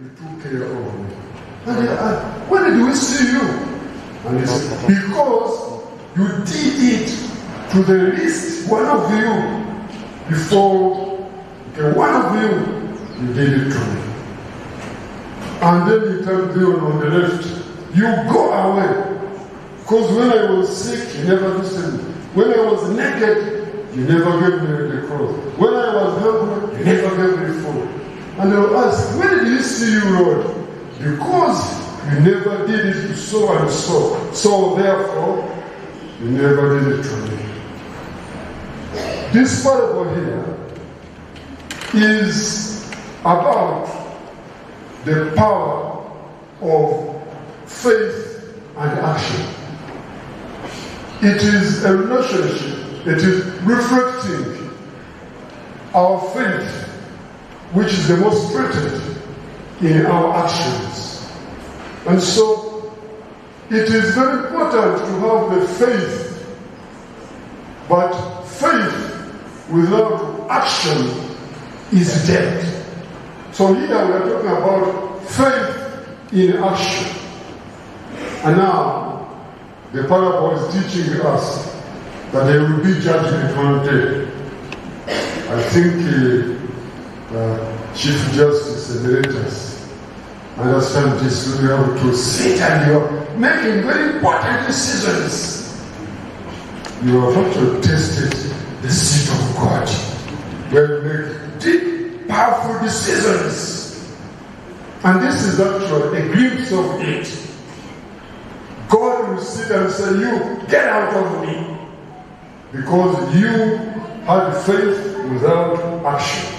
you took care of me. And when did we see you? And he said, because you did it to the least one of you before one of you, you did it to me. And then he turned you on the left, you go away. Because when I was sick, you never visited me. When I was naked, you never gave me the clothes. When I was hungry, you never gave me food. And they will ask, when did you see you, Lord? Because you never did it to so and so. So therefore, you never did it to me. This parable here is about the power of faith and action. It is a relationship. It is reflecting our faith, which is demonstrated in our actions. And so, it is very important to have the faith, but faith without action is dead. So here we are talking about faith in action. And now, the parable is teaching us that there will be judgment one day. I think Chief Justice Emeritus understand this. We have to sit and you are making very important decisions. You are about to test it, the seat of God, where you make deep, powerful decisions. And this is actually a glimpse of it. God will sit and say, you get out of me. Because you had faith without action.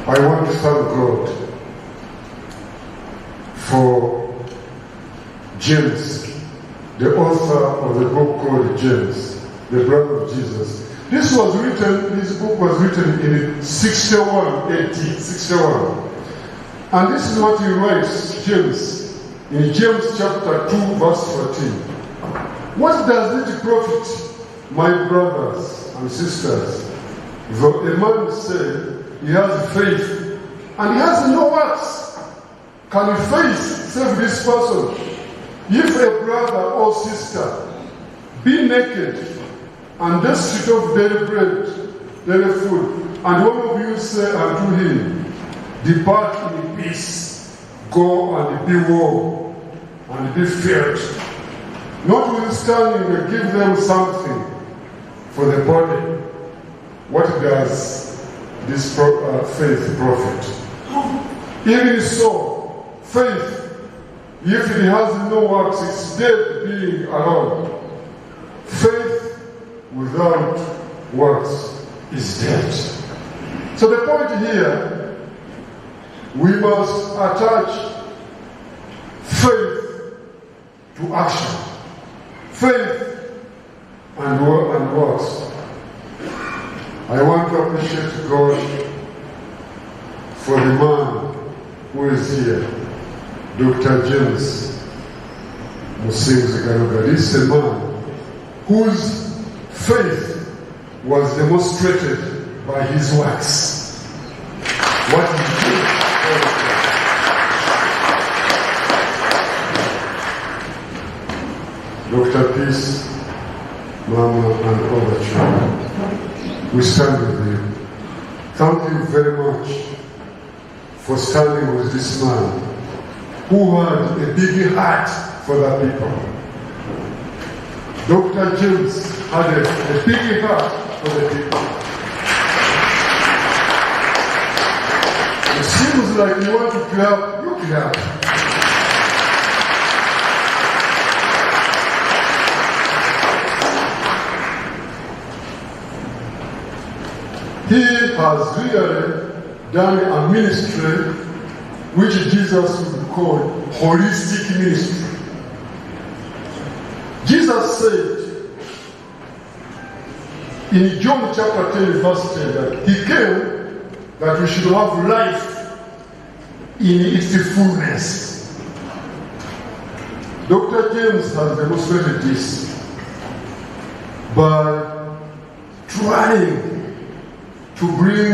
I want to thank God for James, the author of the book called James, the brother of Jesus. This book was written in 61 AD, 61. And this is what he writes, James, in James chapter 2, verse 14. What does it profit, my brothers and sisters, though a man say he has faith and he has no works? Can faith save this person? If a brother or sister be naked and destitute of daily bread, daily food, and one of you say unto him, depart in peace, go and be warm and be filled, notwithstanding, we give them something for the body. What does this faith profit? Even so, faith, if it has no works, it's dead being alone. Faith without works is dead. So the point here, we must attach faith to action. Faith and works. I want to appreciate God for the man who is here, Dr. James Musinguzi Garuga. This is a man whose faith was demonstrated by his works. What he did. Dr. Peace, Mama, and all the children, we stand with you. Thank you very much for standing with this man who had a big heart for the people. Dr. James had a big heart for the people. It seems like you want to clap, you clap. He has really done a ministry which Jesus would call holistic ministry. Jesus said in John chapter 10 verse 10 that he came that we should have life in its fullness. Dr. James has demonstrated this by trying to bring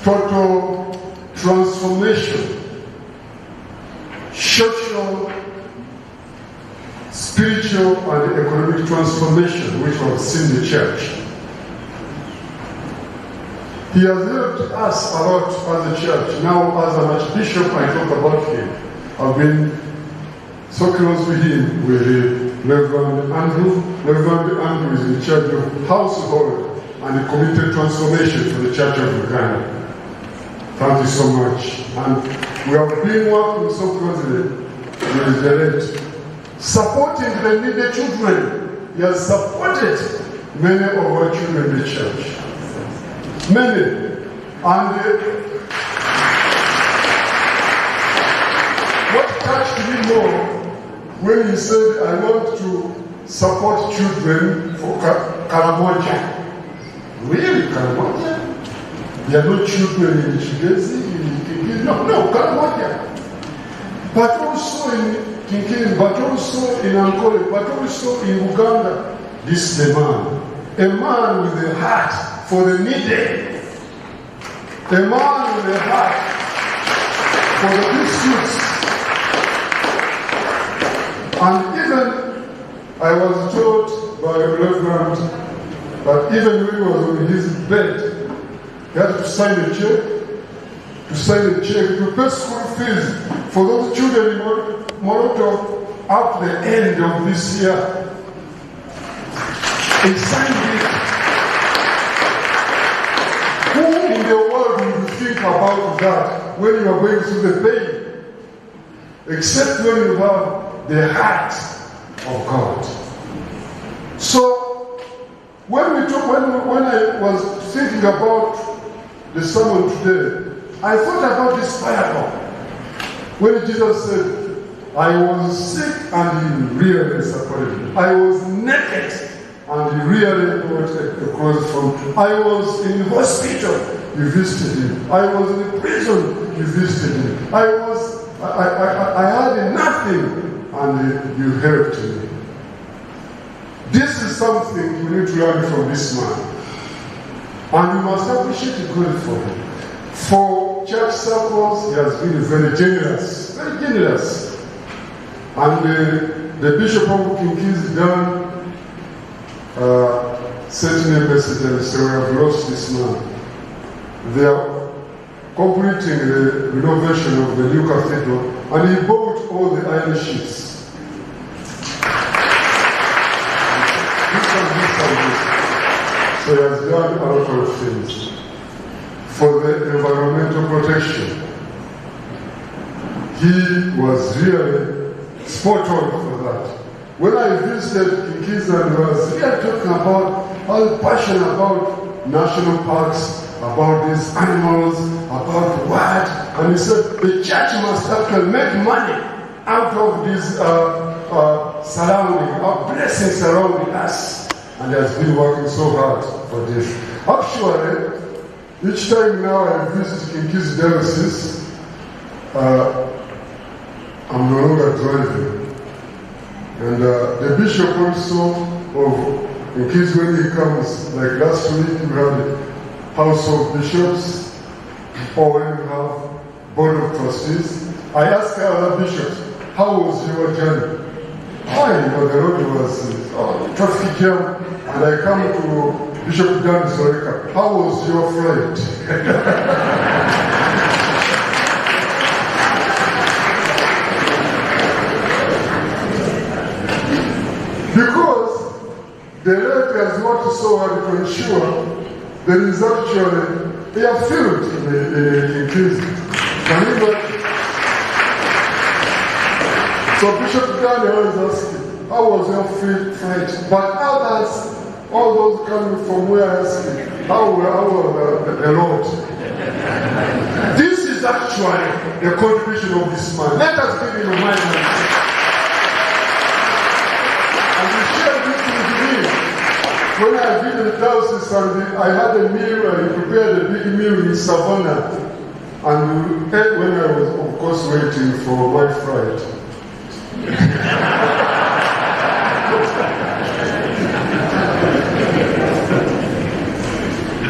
total transformation, social, spiritual, and economic transformation which we have seen in the church. He has helped us a lot as a church. Now, as an archbishop, I talk about him. I've been so close with him, with Reverend Andrew. Reverend Andrew is in charge of household and community transformation for the Church of Uganda. Thank you so much. And we have been working so closely with the late, supporting the needy children. He has supported many of our children in the church. Many. And what touched me more when he said, I want to support children for Karamoja. Really, Karamoja? There are no children in Chigezi, no, Karamoja. But also in Kinkini, but also in Angola, but also in Uganda. This is the man. A man with a heart for the needy. A man with a heart for the districts. And even I was told by a reverend that even when he was on his bed, he had to sign a check to pay school fees for those children in Moroto up the end of this year. He signed it. Who in the world will think about that when you are going through the pain? Except when you have the heart of God. So, when I was thinking about the sermon today, I thought about this parable. When Jesus said, I was sick and he really supported me. I was naked and he really brought a clothes from me. I was in hospital, he visited him. I was in prison, he visited him. I had nothing, and you helped me. This is something we need to learn from this man. And we must appreciate God for him. For church circles, he has been very generous. Very generous. And the Bishop of Kinkizi done certain ambassadors, so we have lost this man. They are completing the renovation of the new cathedral, and he bought all the iron sheets. So he has done a lot of things for the environmental protection. He was really spot on for that. When I visited Kinkizi, and was really talking about how passionate about national parks, about these animals, about what, and he said the church must actually make money out of this surrounding, our blessings surrounding us, and he has been working so hard for this. Actually, each time now I visit Kinkizi diocese, I'm no longer driving, and the bishop also of Kinkizi, when he comes, like last week we had House of Bishops, or when we have Board of Trustees. I asked other bishops, how was your journey? The road was traffic jam, and I come to Bishop Dan Zoreka. How was your flight? Because the lady has worked so hard to ensure there is actually, they are filled in Kinkizi. Can you imagine? So Bishop Daniel is asking, how was your flight? But others, all those coming from where I asking, how was the Lord? This is actually the contribution of this man. Let us give him a mind. And he shared this with me. When I visited the diocese and I had a meal, I prepared a big meal in Savannah. And we ate when I was, of course, waiting for my flight.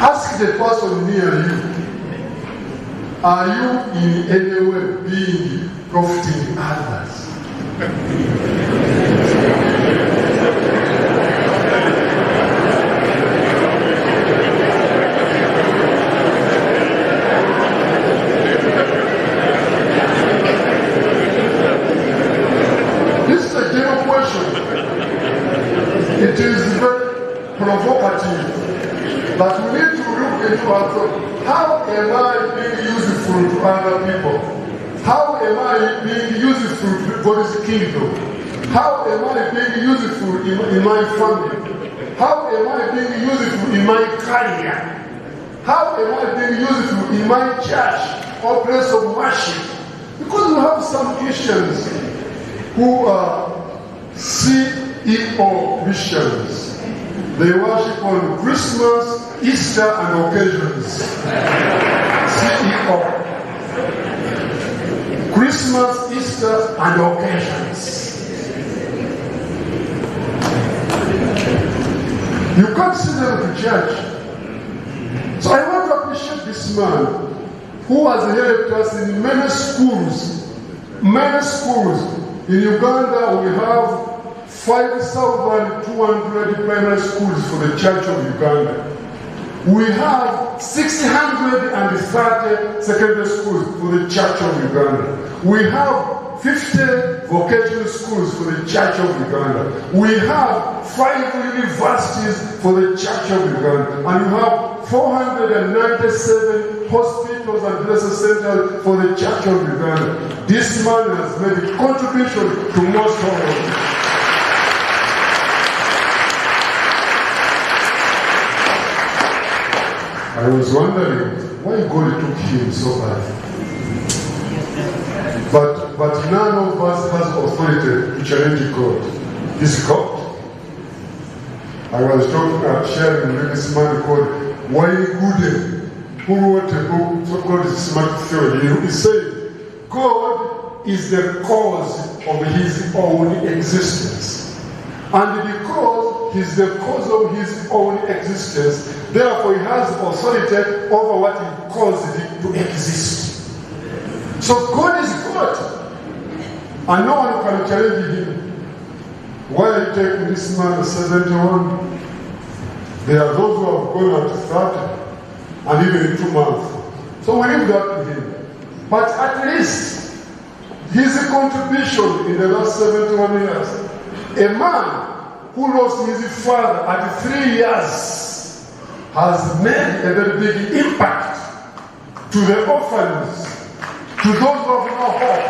Ask the person near you, Are you in any way being profiting others? This is a general question. It is very provocative, but we need to look into ourselves. How am I being useful to other people? How am I being useful to God's kingdom? How am I being useful in my family? How am I being useful in my career? How am I being useful in my church or place of worship? Because we have some Christians who are CEO Christians. They worship on Christmas, Easter, and occasions. CEO. Christmas, Easter, and occasions. You can't see them to church. So I want to appreciate this man who has helped us in many schools. Many schools. In Uganda, we have 5,200 primary schools for the Church of Uganda. We have 630 secondary schools for the Church of Uganda. We have 50 vocational schools for the Church of Uganda. We have 5 universities for the Church of Uganda. And we have 497 hospitals and blessed centers for the Church of Uganda. This man has made a contribution to most of us. I was wondering why God took him so bad. But none of us has authority to challenge God. He's God. I was sharing with this man called Wayne Goodell, who wrote a book so called Smart Theory. He said, God is the cause of his own existence. And because he's the cause of his own existence, therefore he has authority over what he caused it to exist. So God is God. And no one can challenge him. Why are you taking this man at 71? There are those who have gone at 30 and even in 2 months. So we leave that to him. But at least his contribution in the last 71 years. A man who lost his father at 3 years has made a very big impact to the orphans, to those who have no hope.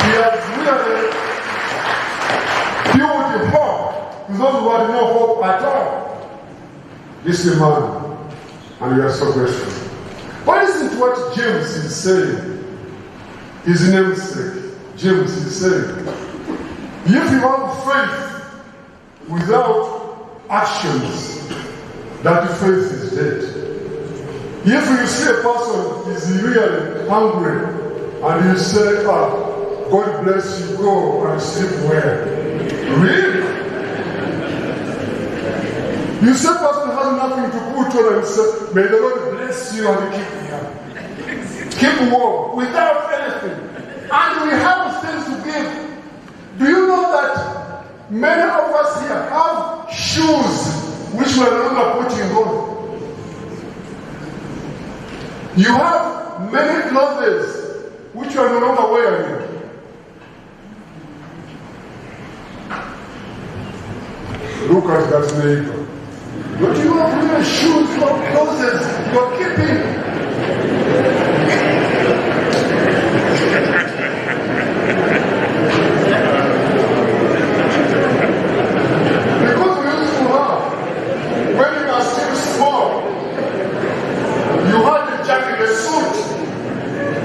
He has really built hope to those who have no hope at all. This is a man, and we are so grateful. But listen to what James is saying. His namesake, James is saying, if you have faith without actions, that faith is dead. If you see a person is really hungry and you say, God bless you, go and sleep well. Really? You see a person has nothing to put on and say, may the Lord bless you and keep you. Keep warm without anything. And we have things to give. Do you know that many of us here have shoes which we are no longer putting on? You have many clothes which you are no longer wearing. Look at that neighbor. But you have many shoes or clothes you are keeping.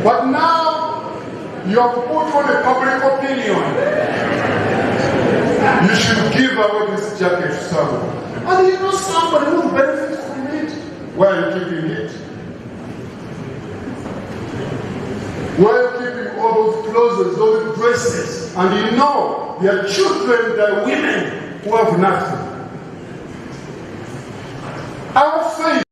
But now, you have put on a public opinion. You should give away this jacket to someone. And you know somebody who benefits from it. Why are you keeping it? Why are you keeping all those clothes, those dresses? And you know, they are children, they are women who have nothing. Our faith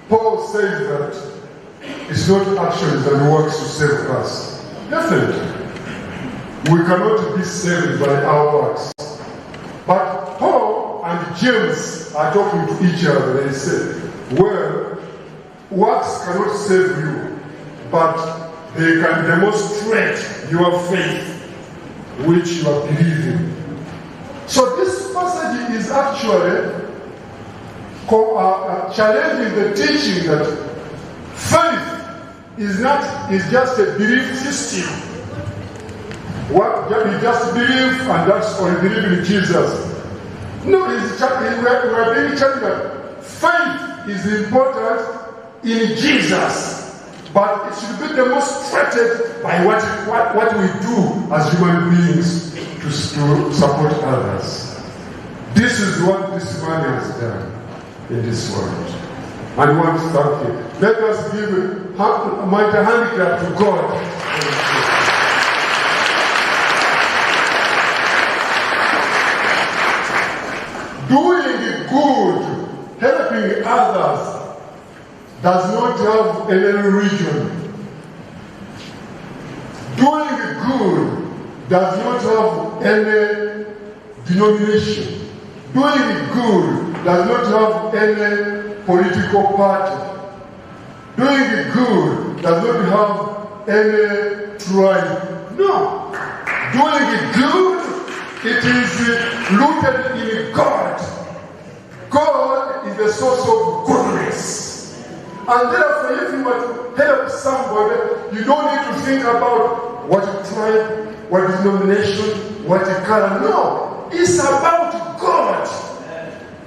Paul says that it's not actions and works to save us. Definitely. We cannot be saved by our works. But Paul and James are talking to each other. They say, well, works cannot save you, but they can demonstrate your faith, which you are believing. So this passage is actually challenging the teaching that faith is just a belief system. What you just believe and that's all, believe in Jesus. No, we are being challenged that faith is important in Jesus, but it should be demonstrated by what we do as human beings to support others. This is what this man has done in this world. And we want to thank him. Let us give a mighty hand clap to God. Doing good, helping others, does not have any religion. Doing good does not have any denomination. Doing good does not have any political party. Doing good does not have any tribe. No. Doing good, it is rooted in God. God is the source of goodness. And therefore, if you want to help somebody, you don't need to think about what tribe, what denomination, what color. No. It's about God.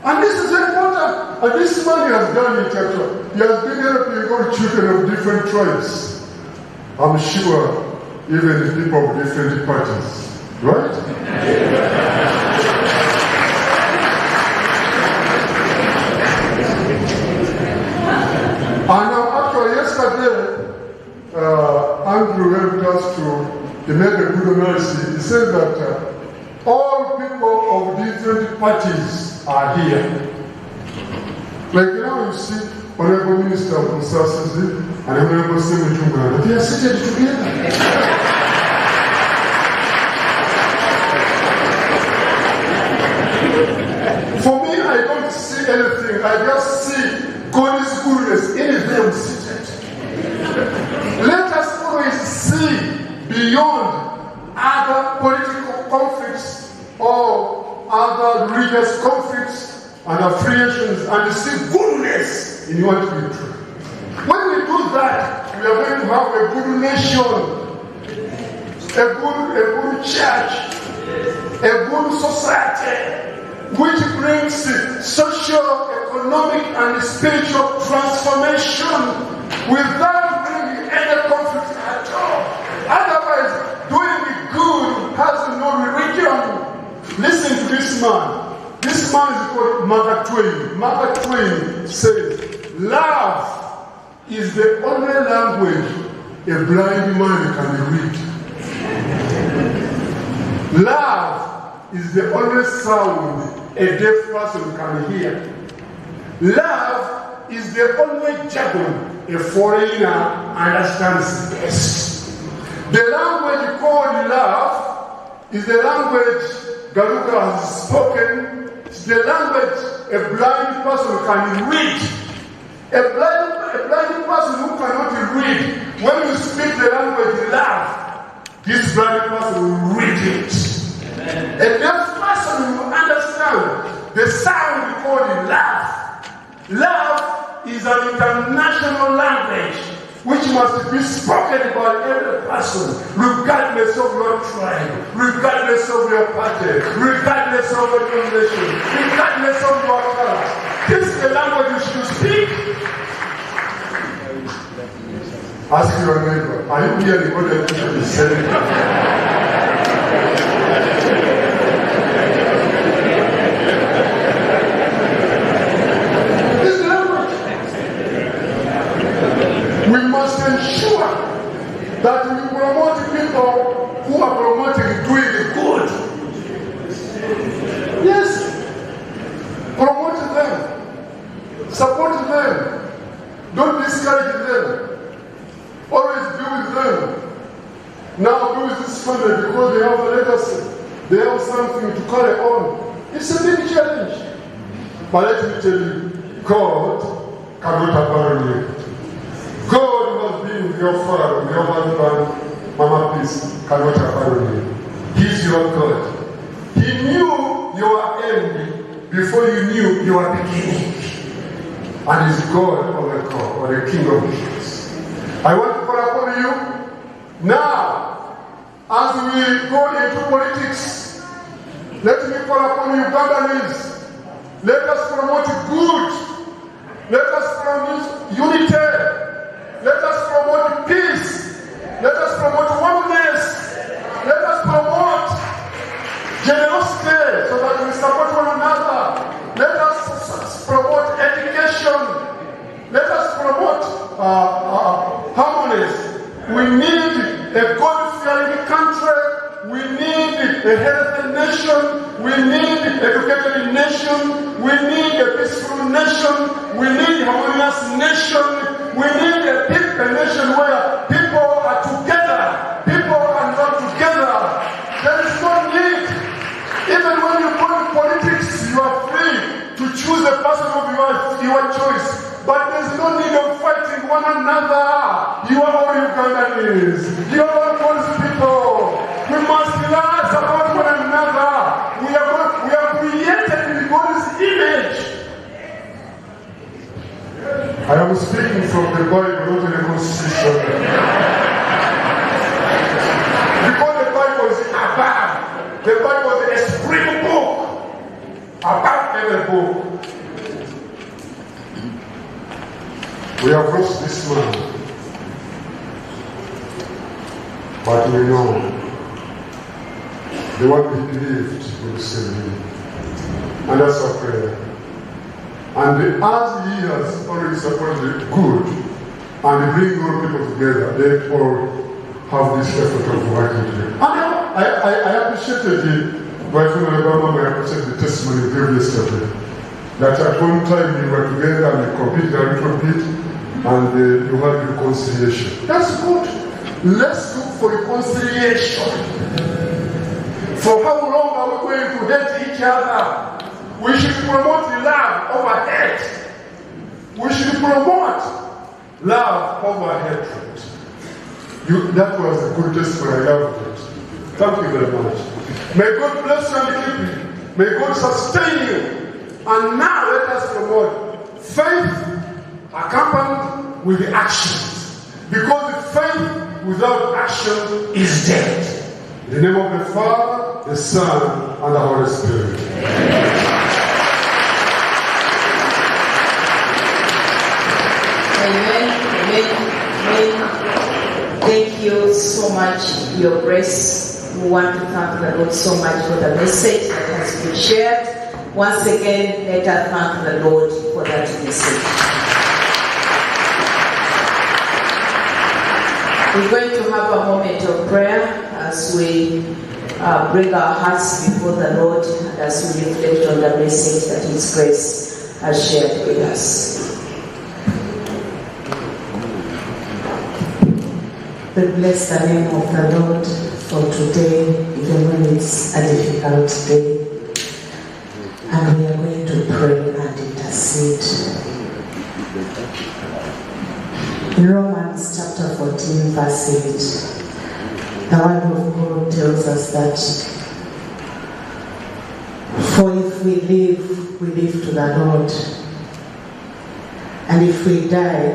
And this is important. And this man has done it actually. He has been helping all children of different tribes. I'm sure even people of different parties. Right? And now actually yesterday, Andrew helped us he made a good analysis. He said that all people of different parties are here. Like now you see Honorable Minister of Musinguzi and Honorable Senator, they are seated together. For me, I don't see anything. I just see God's goodness in them seated. Let us always see beyond other political conflicts or other religious conflicts and affiliations and see goodness in what we do. When we do that, we are going to have a good nation, a good church, a good society, which brings social, economic, and spiritual transformation without bringing any conflict at all. Otherwise, doing good has no religion. Listen to this man. This man is called Mark Twain. Mark Twain says, love is the only language a blind man can read. Love is the only sound a deaf person can hear. Love is the only jargon a foreigner understands best. The language called love is the language Garuga has spoken. It's the language a blind person can read. A blind person who cannot read, when you speak the language love, this blind person will read it. Amen. A deaf person will understand the sound we call it love. Love is an international language which must be spoken by every person, regardless of your tribe, regardless of your party, regardless of your denomination, regardless of your color. This is the language you should speak. Ask your neighbor, are you hearing what the teacher is saying? We must ensure that we promote people who are promoting doing the good. Yes. Promote them. Support Now do this family because they have a legacy. They have something to carry on. It's a big challenge. But let me tell you, God cannot abandon you. God who has been with your father, with your husband, Mama, please, cannot abandon you. He's your God. He knew your end before you knew your beginning. And he's God of the God, or the King of Kings. I want to call upon you now, as we go into politics. Let me call upon you, Ugandans. Let us promote good. Let us promote unity. Let us promote peace. Let us promote oneness. Let us promote generosity so that we support one another. Let us promote education. Let us promote harmonies. We need a God-fearing country. We need a healthy nation. We need an educated nation. We need a peaceful nation. We need a harmonious nation. We need a nation where people are together. People are not together. There is no need. Even when you go to politics, you are free to choose a person of your choice. But there is no need of fighting one another. You are all Ugandans. You are all God's people. We must learn about one another. We are created in God's image. I am speaking from the Bible, not the Constitution. Because the Bible is above. The Bible is a supreme book. Above every book. We have lost this man. But we know the one we believed will still live. And that's our prayer. And as he has already supported good and bring all people together, they all have this effort of working together. And I appreciated it, but from Alabama, I appreciate the testimony you gave yesterday. That at one time you were together and you competed a little bit and you had reconciliation. That's good. Let's look for reconciliation. For how long are we going to hate each other? We should promote love over hate. We should promote love over hatred. That was a good testimony. I loved it. Thank you very much. May God bless you and keep you. May God sustain you. And now let us promote faith accompanied with the actions. Because faith without action is dead. In the name of the Father, the Son, and the Holy Spirit. Amen. Amen. Amen. Thank you so much, Your Grace. We want to thank the Lord so much for the message that has been shared. Once again, let us thank the Lord for that message. We're going to have a moment of prayer as we bring our hearts before the Lord and as we reflect on the message that His grace has shared with us. We bless the name of the Lord for today, even when it's a difficult day. And we are going to pray and intercede. In Romans chapter 14, verse 8, the word of God tells us that, for if we live to the Lord. And if we die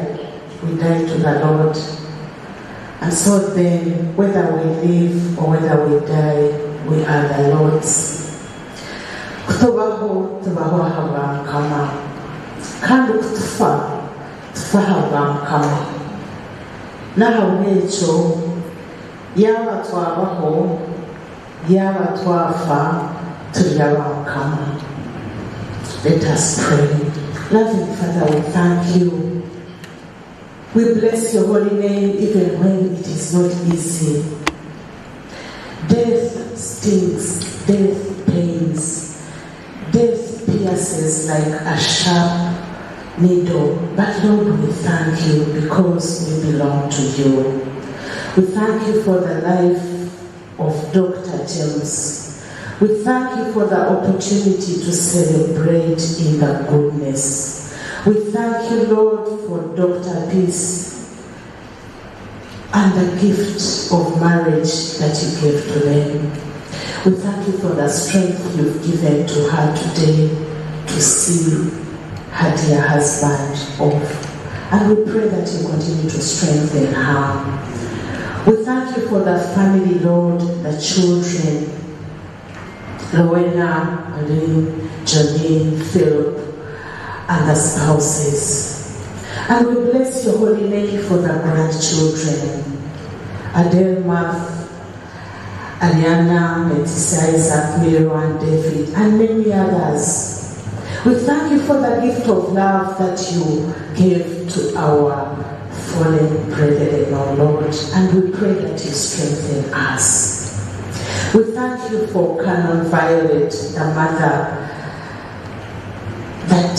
to the Lord. And so then, whether we live or whether we die, we are the Lord's. Kutubaho haba Mukama, kandi kutufa haba Mukama. Nahabwekyo yaba twabaho yaba twafa turi aba Mukama. Let us pray. Loving Father, we thank you. We bless your holy name even when it is not easy. Death stings, death pains, death pierces like a sharp needle. But Lord, we thank you because we belong to you. We thank you for the life of Dr. James. We thank you for the opportunity to celebrate in the goodness. We thank you, Lord, for Dr. Peace and the gift of marriage that you gave to them. We thank you for the strength you've given to her today to see her dear husband off. And we pray that you continue to strengthen her. We thank you for the family, Lord, the children, Rowena, Maureen, Janine, Philip, and the spouses. And we bless your holy name for the grandchildren, Adele, Marth, Aliana, Letizia, Isaac, Miriam, David, and many others. We thank you for the gift of love that you gave to our fallen brethren, our Lord, and we pray that you strengthen us. We thank you for Canon Violet, the mother that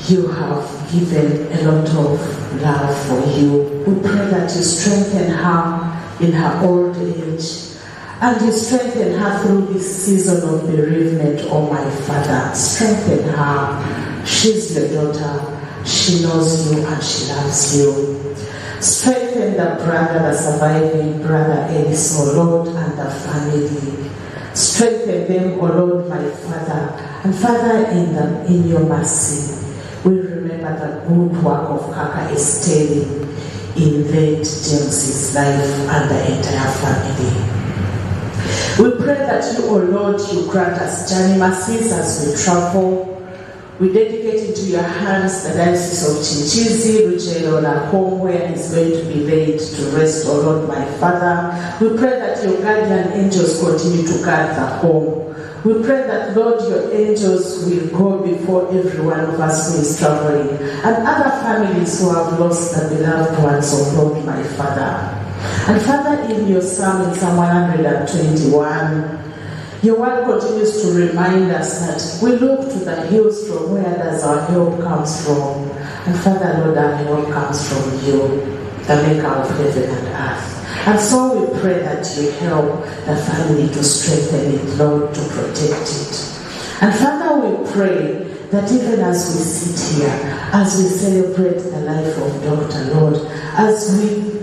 you have given a lot of love for you. We pray that you strengthen her in her old age, and you strengthen her through this season of bereavement, oh my Father. Strengthen her. She's your daughter. She knows you and she loves you. Strengthen the brother, the surviving brother Ellis, O Lord, and the family. Strengthen them, O Lord, my Father. And Father, in your mercy, we remember the good work of Kaka Esteli in late James's life and the entire family. We pray that you, O Lord, you grant us journey mercies as we travel. We dedicate into your hands the diocese of Chinchizi, Ruchelo, and home where is going to be laid to rest, O Lord, my Father. We pray that your guardian angels continue to guard the home. We pray that, Lord, your angels will go before every one of us who is traveling, and other families who have lost the beloved ones of Lord, my Father. And Father, in your Psalm, in Psalm 121, your word continues to remind us that we look to the hills from where does our help comes from. And Father, Lord, our help comes from you, the maker of heaven and earth. And so we pray that you help the family to strengthen it, Lord, to protect it. And Father, we pray that even as we sit here, as we celebrate the life of Dr. Lord, as we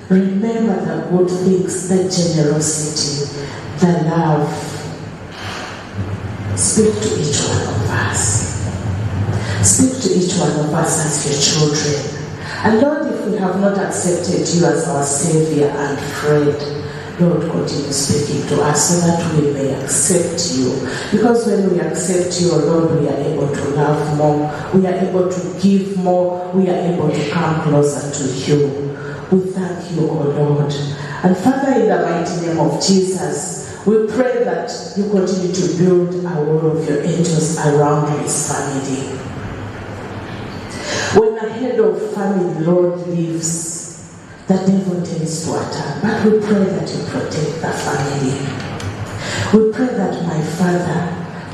remember the good things, the generosity, the love, speak to each one of us. Speak to each one of us as your children. And Lord, if we have not accepted you as our Savior and friend, Lord, continue speaking to us so that we may accept you. Because when we accept you, Lord, we are able to love more, we are able to give more, we are able to come closer to you. We thank you, O Lord. And Father, in the mighty name of Jesus, we pray that you continue to build a wall of your angels around his family. When the head of family, Lord, leaves, the devil tends to attack. But we pray that you protect the family. We pray that, my Father,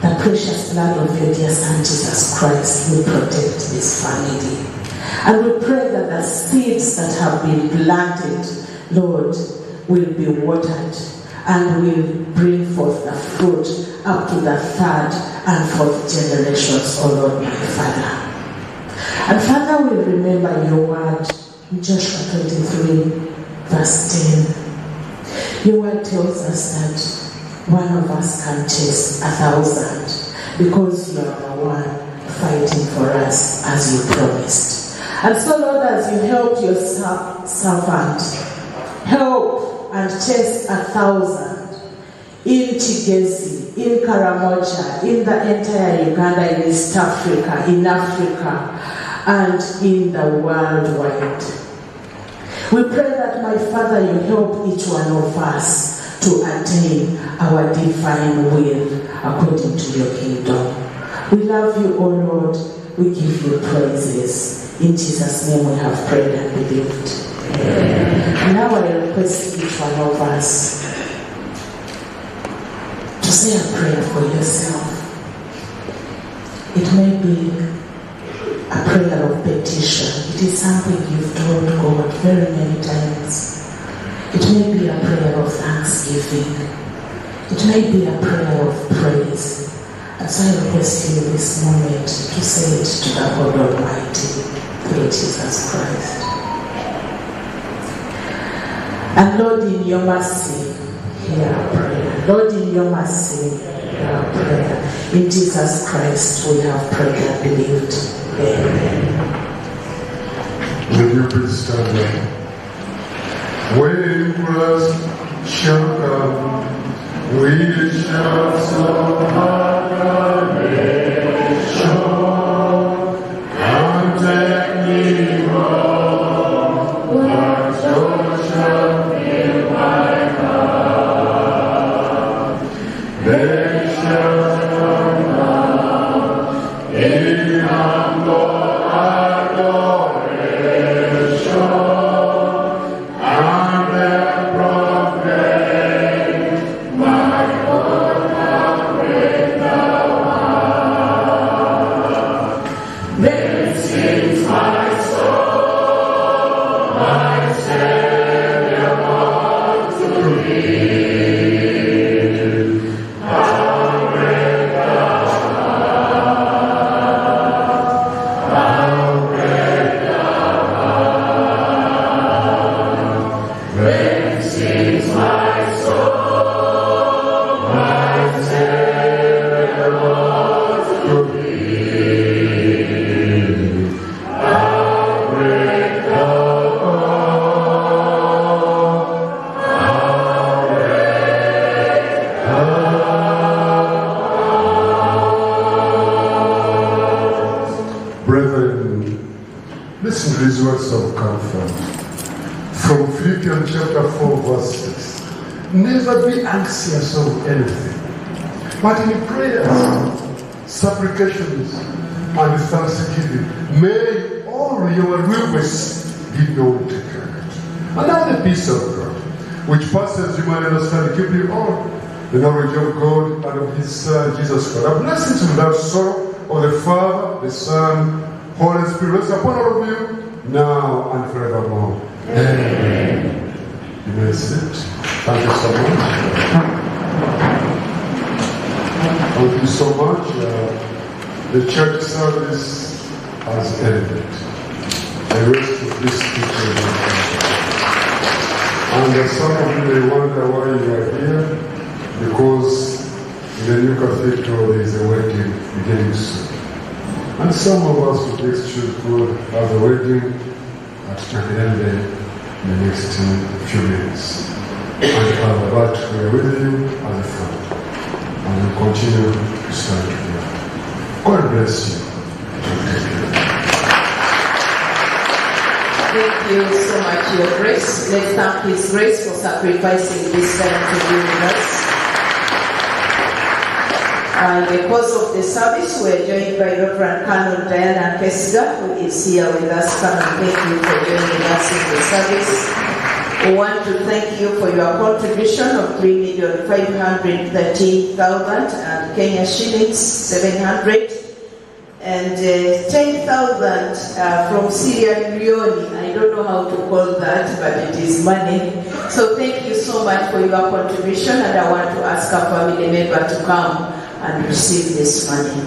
the precious blood of your dear Son, Jesus Christ, will protect this family. And we pray that the seeds that have been planted, Lord, will be watered and will bring forth the fruit up to the third and fourth generations, O Lord, my Father. And Father, we remember your word in Joshua 23, verse 10. Your word tells us that one of us can chase 1,000 because you are the one fighting for us as you promised. And so, Lord, as you helped your servant help and chase 1,000 in Chigezi, in Karamoja, in the entire Uganda, in East Africa, in Africa, and in the worldwide. We pray that, my Father, you help each one of us to attain our divine will according to your kingdom. We love you, O Lord. We give you praises. In Jesus' name we have prayed and believed. Amen. Now I request each one of us to say a prayer for yourself. It may be a prayer of petition. It is something you've told God very many times. It may be a prayer of thanksgiving. It may be a prayer of praise. And so I request you this moment to say it to the God Almighty through Jesus Christ. And Lord, in your mercy, hear our prayer. Lord, in your mercy, hear our prayer. In Jesus Christ, we have prayed and believed. Amen. Will you please stand up? When Christ shall come, we shall so adoration and take me home. What joy shall fill my heart? They shall come down in humble Never be anxious of anything, but in prayers, supplications, and thanksgiving, may all your requests be known to God. And now the peace of God, which passes human understanding, keep you all the knowledge of God and of His Son, Jesus Christ. A blessing without sorrow of the Father, the Son, Holy Spirit, rest upon all of you, now and forevermore. Amen. You may sit. Thank you so much. Thank you so much. The church service has ended. The rest of this teaching. And some of you may wonder why you are here, because in the new cathedral there is a wedding beginning soon. And some of us with this church will have a wedding at Chakalende in the next few minutes. But we are with you as a family, and we continue to stand together. God bless you. Thank you so much, Your Grace. Let's thank His Grace for sacrificing this time to be with us. In the course of the service, we are joined by Reverend Colonel Diana Kesiga, who is here with us. Come and thank you for joining us in the service. We want to thank you for your contribution of 3,513,000 and Kenya shillings 700 and 10,000 from Sierra Leone. I don't know how to call that, but it is money. So thank you so much for your contribution, and I want to ask our family member to come and receive this money.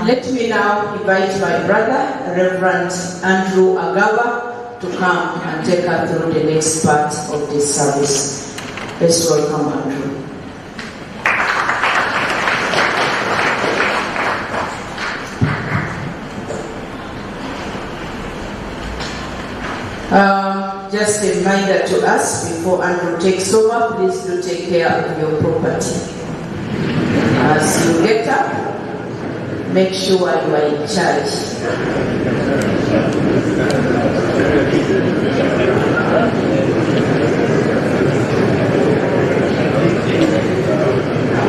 Let me now invite my brother, Reverend Andrew Agaba, to come and take us through the next part of this service. Let's welcome Andrew. Just a reminder to us before Andrew takes over, please do take care of your property. As you get up, make sure you are in charge.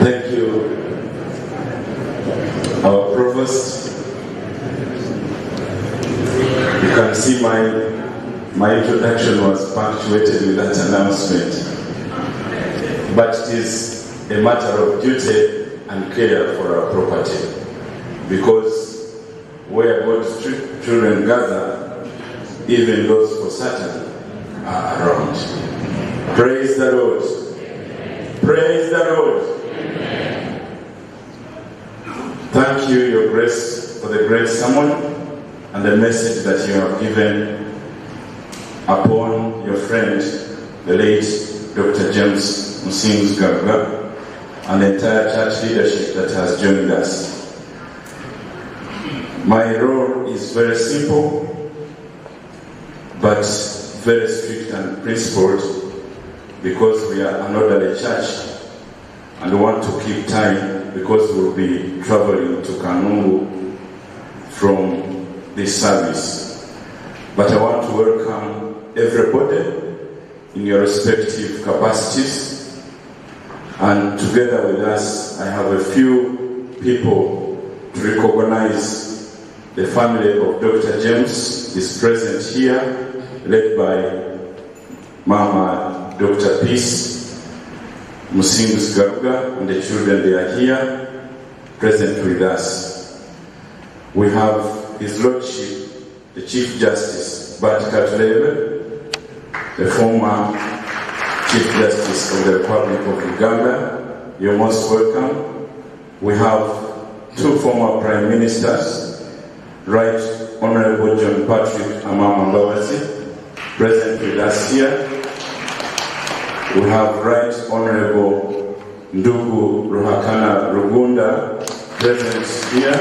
Thank you, our provost. You can see my introduction was punctuated with that announcement. But it is a matter of duty and care for our property, because where God's children gather, even those for Satan are around. Praise the Lord. Praise the Lord. Thank you, Your Grace, for the great sermon and the message that you have given upon your friend, the late Dr. James Musinguzi Garuga, and the entire church leadership that has joined us. My role is very simple, but very strict and principled, because we are an orderly church and want to keep time, because we'll be traveling to Kanungu from this service. But I want to welcome everybody in your respective capacities, and together with us I have a few people to recognize. The family of Dr. James is present here, led by Mama Dr. Peace Musinguzi Garuga, and the children, they are here present with us. We have His Lordship, the Chief Justice Bart Katulebe, the former Chief Justice of the Republic of Uganda. You're most welcome. We have two former Prime Ministers, Right Honorable John Patrick Amama-Mbabazi, present with us here. We have Right Honorable Ndugu Ruhakana Rugunda present here.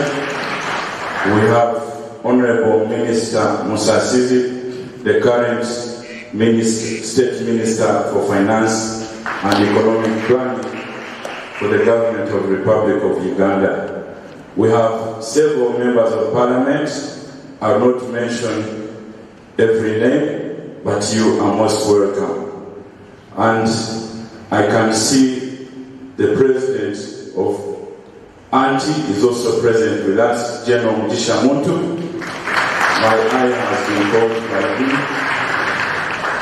We have Honorable Minister Musasizi, the current State Minister for Finance and Economic Planning for the Government of the Republic of Uganda. We have several members of Parliament. I will not mention every name, but you are most welcome. And I can see the President of Anti is also present with us, General Mugisha Muntu. My eye has been called by him.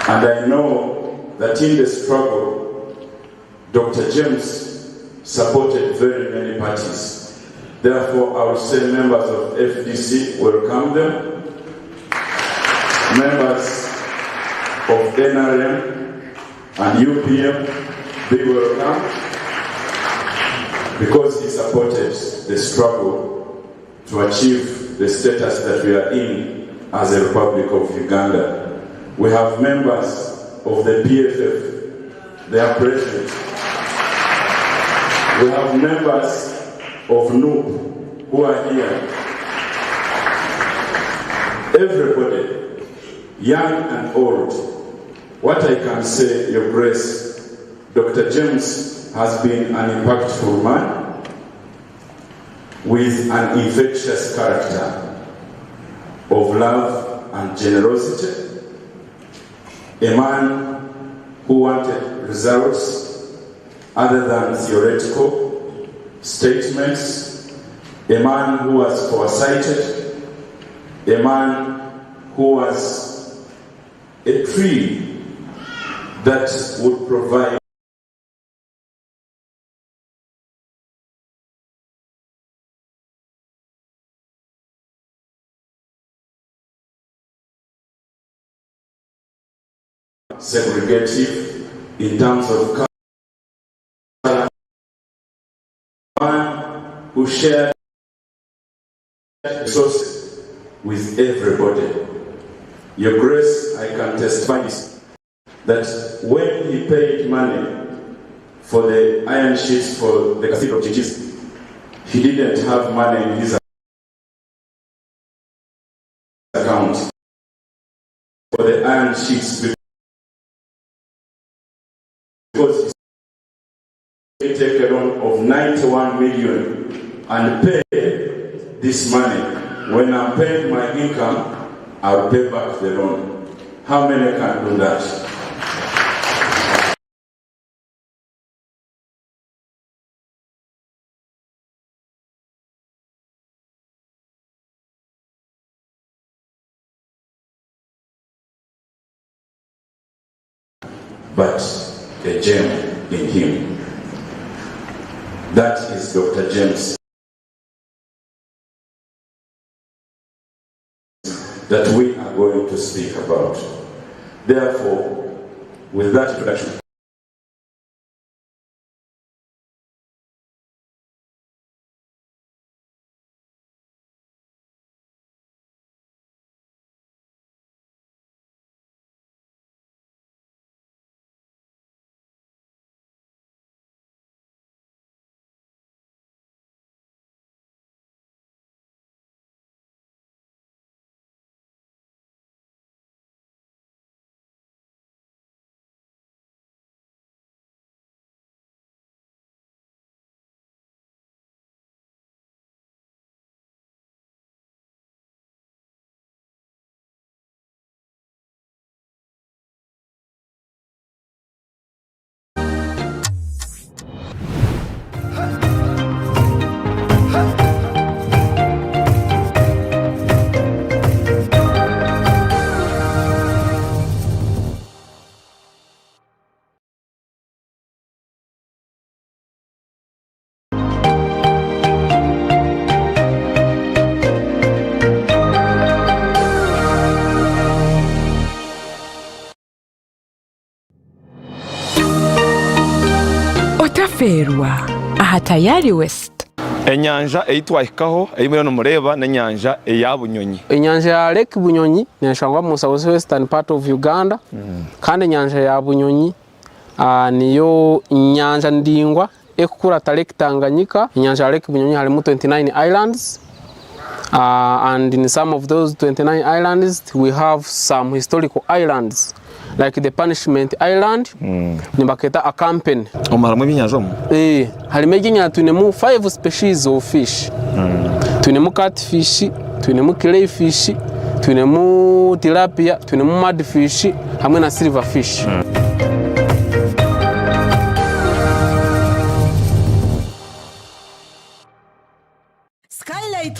And I know that in the struggle, Dr. James supported very many parties. Therefore, I will say members of FDC, welcome them. Members of NRM, and UPM, big welcome, because he supported the struggle to achieve the status that we are in as a Republic of Uganda. We have members of the PFF, they are present. We have members of NUP who are here. Everybody, young and old. What I can say, Your Grace, Dr. James has been an impactful man with an infectious character of love and generosity, a man who wanted results other than theoretical statements, a man who was foresighted, a man who was a tree that would provide segregative in terms of color, one who shared resources with everybody. Your Grace, I can testify this, that when he paid money for the iron sheets for the Cathedral of Churches, he didn't have money in his account for the iron sheets, because he take a loan of 91 million and pay this money. When I'm paying my income, I'll pay back the loan. How many can do that? But a gem in him. That is Dr. James. That we are going to speak about. Therefore, with that introduction, Otaferwa aha tayari West. Enyanja eyitwahikaho eyimwe no mureba n'enyanja eya Bunyonyi. Enyanja ya Lake Bunyonyi neshangwa mu South Western part of Uganda. Kandi enyanja ya Bunyonyi niyo nyanja ndingwa ekukura ta Lake Tanganyika. Enyanja ya Lake Bunyonyi halimu 29 islands. And in some of those 29 islands we have some historical islands. Like the Punishment Island, nibaketa a campaign. Omaramu ebinyazo mu? Halimu ebinyanja tunemu 5 species of fish. Tunemu catfish, tunemu crayfish, tunemu tilapia, tunemu mudfish, hamwe na silverfish.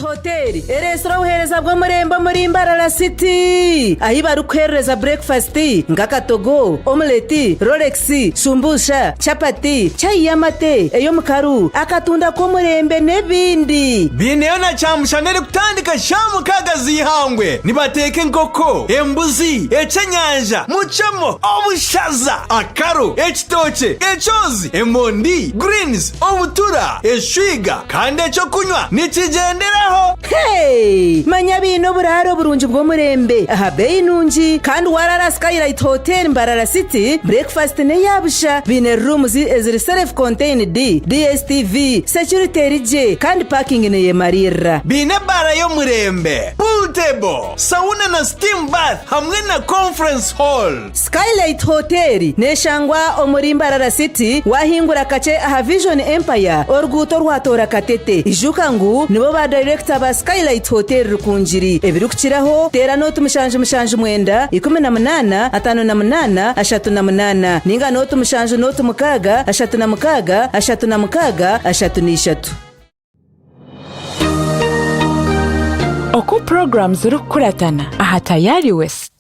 Hotel eresora uhereza bwo murembo muri Mbarara City ahibaru kwereza breakfast ngakatogo omelette rolex shumbusha chapati chai yamate eyo mukaru akatunda ko murembe nebindi bineyo na chamushanere kutandika shamu kagazi ihangwe nibateke nkoko embuzi echenyanja muchamo obushaza akaro ekitoche echozi emondi greens obutura eshwiga kandi echo kunywa nikigenderaho. Hey! Manya bino buraro burunji bwo murembe aha beyi nunji kandi warara Skylight Hotel Mbarara City breakfast ne yabusha bine rooms eziri self contained DSTV security rije kandi parking ne yemarira bine bara yo murembe pool table sauna na steam bath hamwe na conference hall. Skylight Hotel neshangwa omuri Mbarara City wahingura kace aha Vision Empire orguto rwatora katete ijuka ngu nibo ba director ba Skylight Hotel rukunjiri ebirukiraho tera note mushanje mwenda 18 58 38 ninga note mushanje note mukaga 36 36 33. Oku programs rukuratana aha tayari West.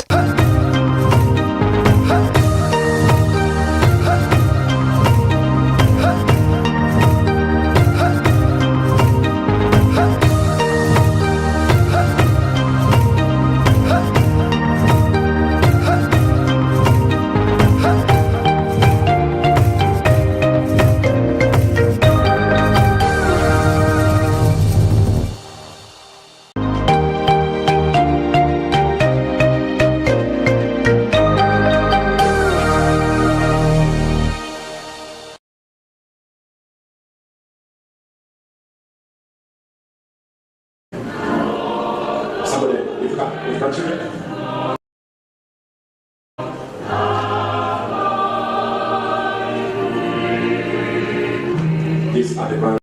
These are the branches.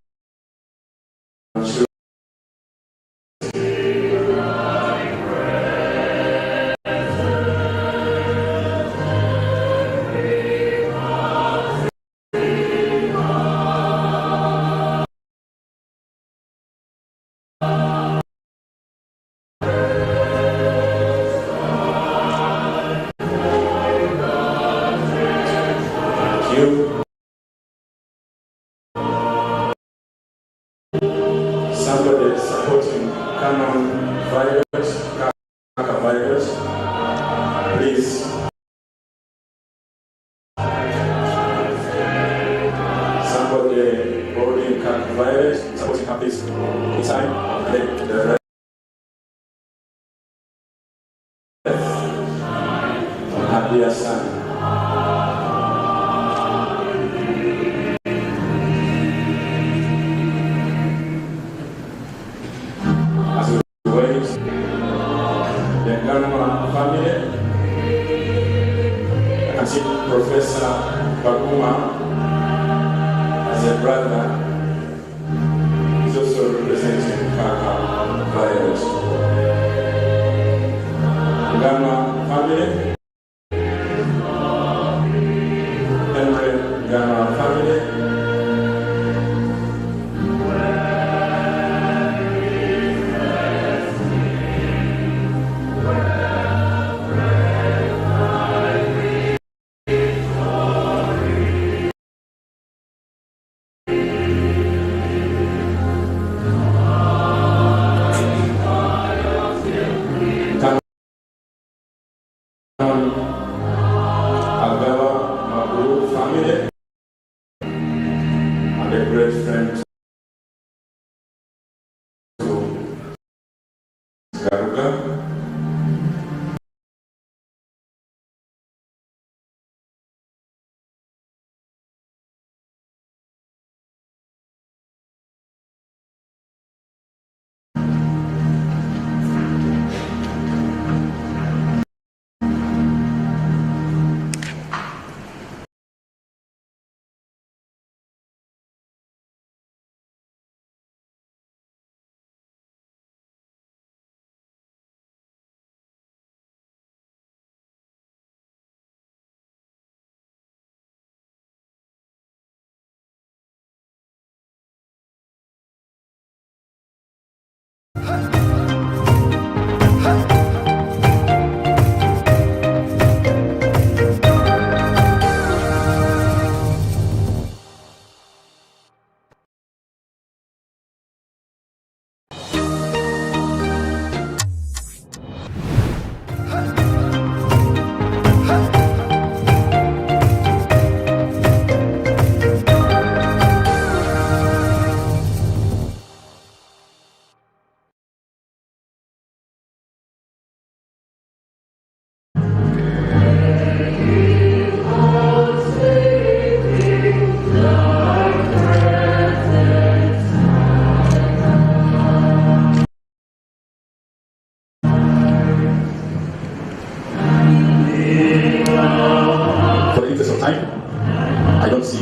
supporting Canon Violet, Kaka Violet. Please. Somebody holding Kaka Violet, supporting her, please. Time. Let the rest. Happy Son. As we wait, the Garuga family, I can see Professor Baguma as a brother, is also representing Kaka Violet. Garuga family, Garuga family. Garuga.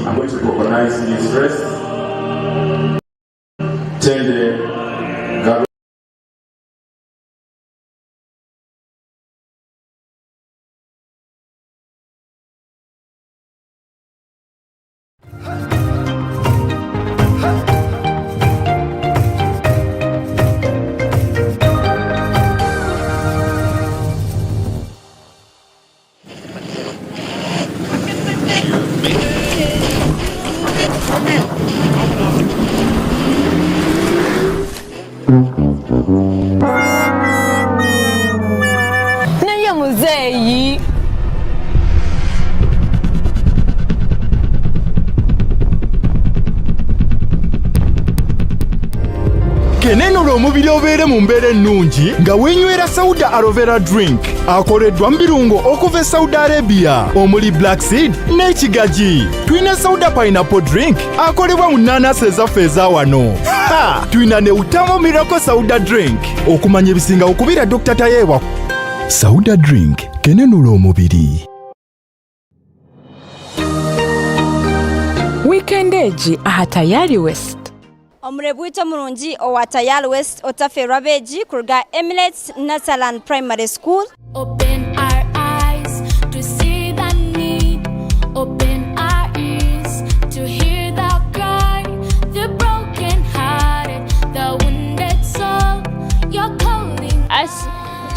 I'm going to recognize his rest. Tende Garuga. Naye muzeeyi kenenula omubiri obeere mu mbeera ennungi nga weenywera Sauda aloe vera drink akoleddwa mu birungo okuva e Saudi Arabia omuli black seed n'ekigaji. Tuyina Sauda pineapple drink akolebwa mu nnaanasi ezaffe eza wano. Tuyina ne Utamo Miracle Sauda drink okumanya ebisinga okubira Dr. Tayewa. Sauda drink kenenula omubiri. Weekend egi aha Tayari West. Omurebwito mulungi owa Tayari West otaferwa beji kuruga Emirates Nasaland Primary School. Open our eyes to see the need. Open our ears to hear the cry. The broken hearted, the wounded soul. You're calling us.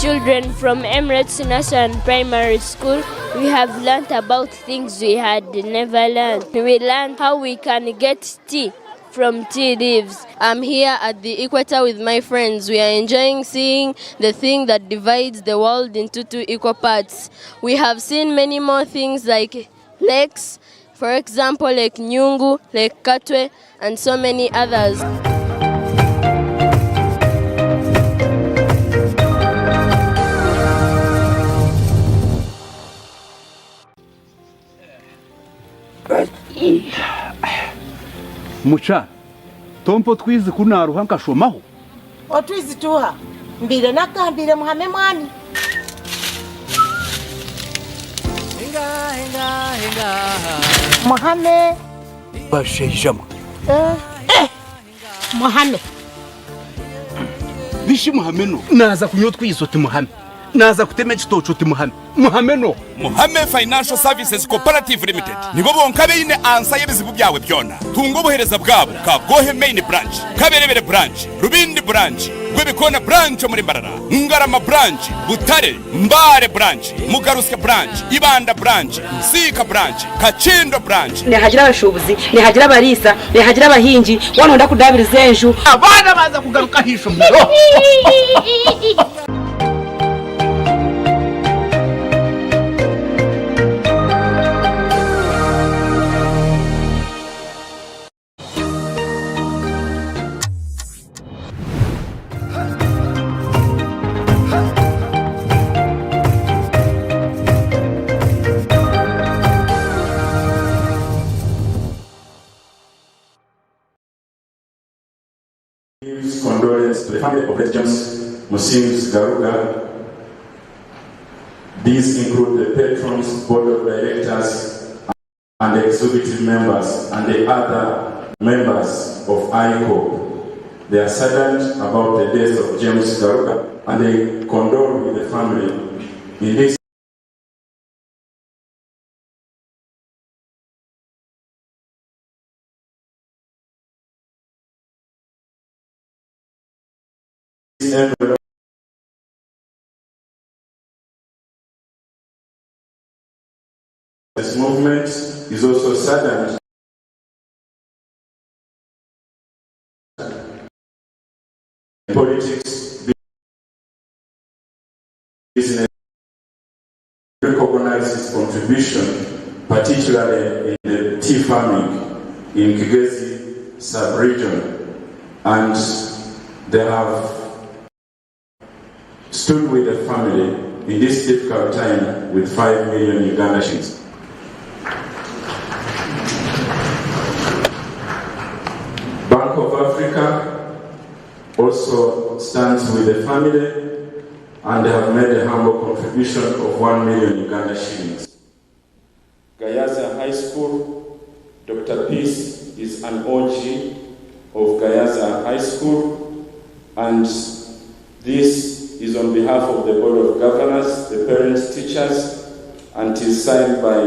Children from Emirates Nasaland Primary School, we have learned about things we had never learned. We learned how we can get tea from tea leaves. I'm here at the equator with my friends. We are enjoying seeing the thing that divides the world into two equal parts. We have seen many more things like lakes, for example, Lake Nyungu, Lake Katwe, and so many others. Mucha tompo twizi kunaruha nkashomaho otwizi tuha mbire nakambire muhame mwami muhame bashejama muhame bishi muhame no naza kunyo twizo timuhame naza kuteme chitocho timuhame muhame no Muhame Financial Services Cooperative Limited nibo bonkabe ine ansa yebizibu byawe byona tungo buhereza bwabo ka Gohe Main Branch Kaberebere Branch Rubindi Branch Gwebikona Branch muri Mbarara Ngarama Branch Butare Mbare Branch Mugaruske Branch Ibanda Branch Sika Branch Kachindo Branch nehagira abashubuzi nehagira abarisa nehagira abahingi wanonda kudabiriza enju abana baza kugaruka hisho Condolences to the family of James Musinguzi Garuga. These include the patrons, board of directors, and the executive members, and the other members of ICO. They are saddened about the death of James Garuga, and they condole with the family in this. This movement is also saddened politics, business recognize its contribution, particularly in the tea farming in Kigezi sub-region, and they have stood with the family in this difficult time with 5 million Uganda shillings. Bank of Africa also stands with the family, and they have made a humble contribution of 1 million Uganda shillings. Gayaza High School, Dr. Peace is an OG of Gayaza High School, and this is on behalf of the Board of Governors, the parents, teachers, and is signed by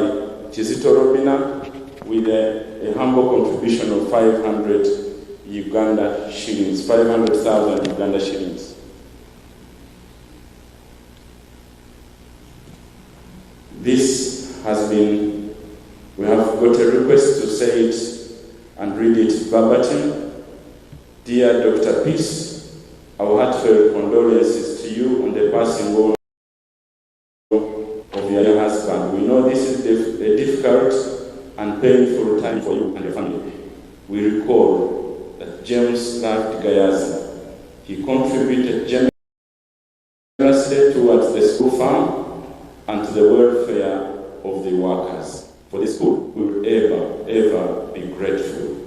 Chizito Robina with a humble contribution of 500 Uganda shillings, 500,000 Uganda shillings. This has been, we have got a request to say it and read it verbatim. Dear Dr. Peace, our heartfelt condolences to you on the passing on of your husband. We know this is a difficult and painful time for you and your family. We recall that James loved Gayaza. He contributed generously towards the school farm and to the welfare of the workers. For the school, we will ever be grateful.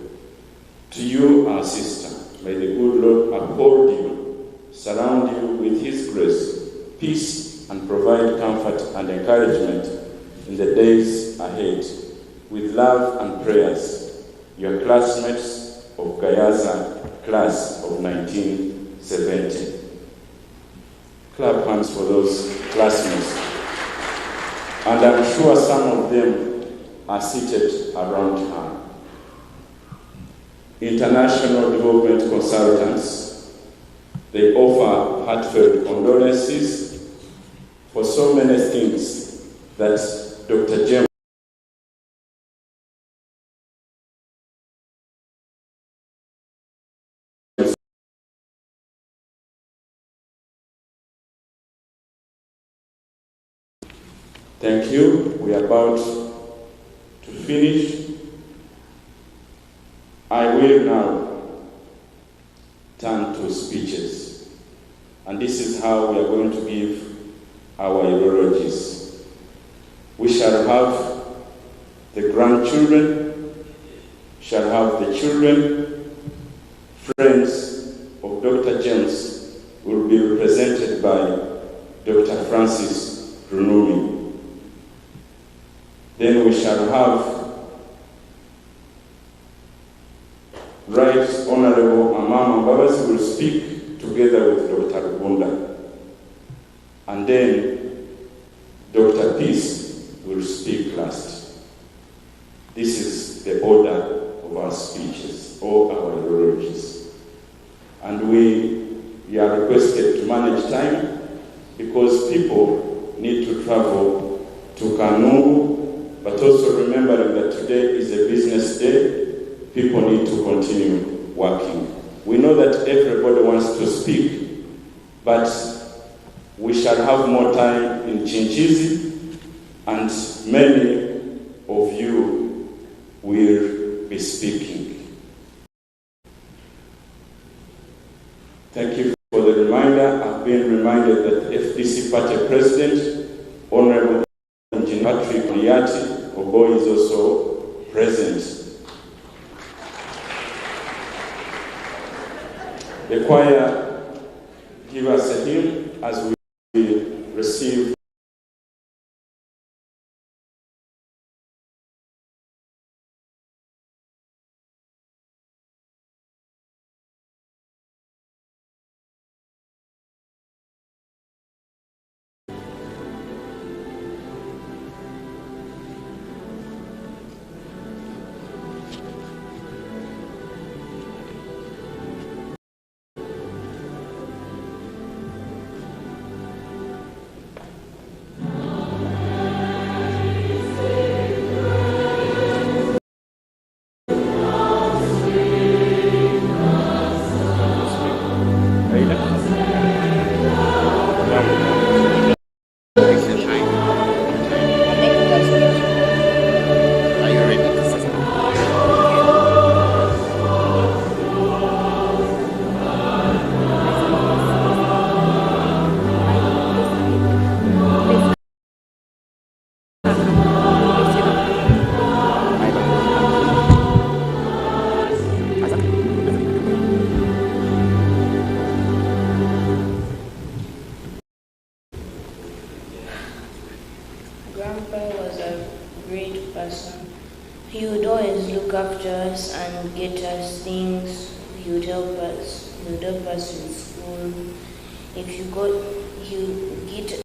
To you, our sister, may the good Lord uphold you, surround you with His grace, peace, and provide comfort and encouragement in the days ahead. With love and prayers, your classmates of Gayaza class of 1970. Clap hands for those classmates. And I'm sure some of them are seated around her. International development consultants, they offer heartfelt condolences for so many things that Dr. James Thank you. We are about to finish. I will now turn to speeches. And this is how we are going to give our eulogies. We shall have the grandchildren, shall have the children, friends of Dr. James will be represented by Dr. Francis Runumi. Then we shall have Right Honorable Amama Babas will speak together with Dr. Rubunda. And then Dr. Peace will speak last. This is the order of our speeches, or our eulogies. And we are requested to manage time because people need to travel to Kanungu, but also remembering that today is a business day. People need to continue working. We know that everybody wants to speak, but we shall have more time in Chinchizi, and many of you will be speaking. Thank you for the reminder. I've been reminded that FDC Party President, Honorable Engineer Patrick Liati Obo, is also present. The choir give us a hymn as we receive He would always look after us and get us things. He would help us. He would help us in school. If you got, he would get us.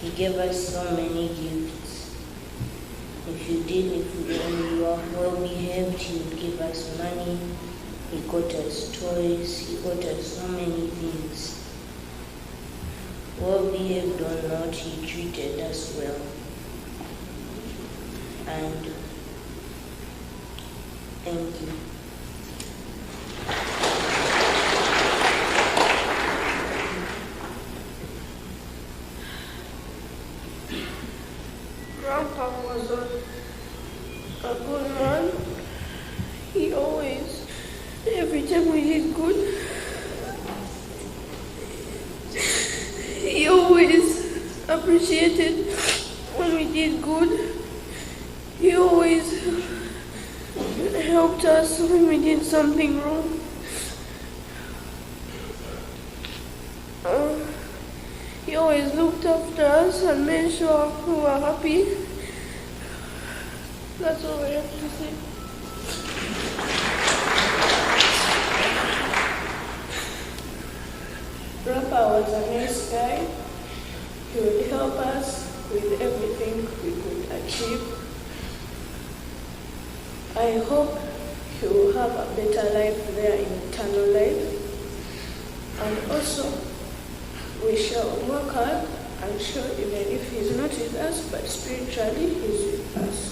He gave us so many gifts. If you were well behaved, he would give us money. He got us toys. He got us so many things. Well behaved or not, he treated us well. And thank you. Grandpa was a good man. He always, every time we did good, he always appreciated when we did good. He always helped us when we did something wrong. He always looked after us and made sure we were happy. That's all I have to say. Grandpa was a nice guy. He would help us with everything we could achieve. I hope he will have a better life there in eternal life. And also, we shall work hard I'm sure even if he's not with us, but spiritually he's with us.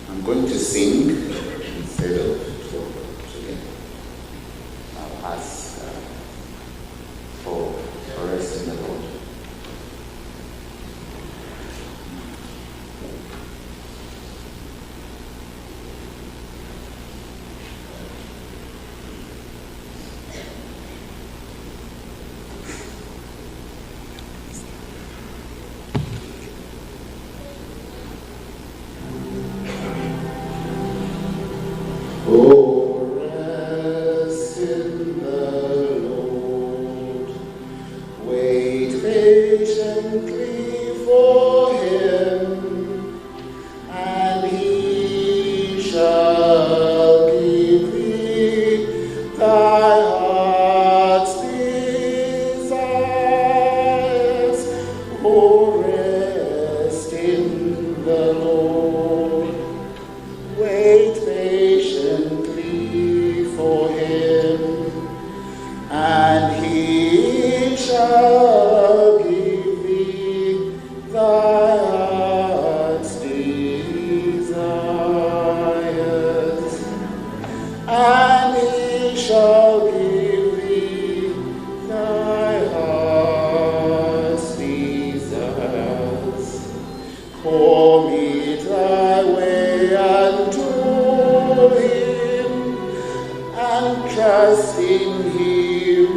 I'm going to sing instead of talk today. I'll ask for rest in the Lord. Oh, rest in the Lord. Wait patiently for Him, and He shall give thee thy heart's desires. Oh, rest in the Lord. Wait patiently for Him, and He shall give thee thy heart's desires, and He shall give thee thy heart's desires. Commit thy way unto Him, and trust in Him.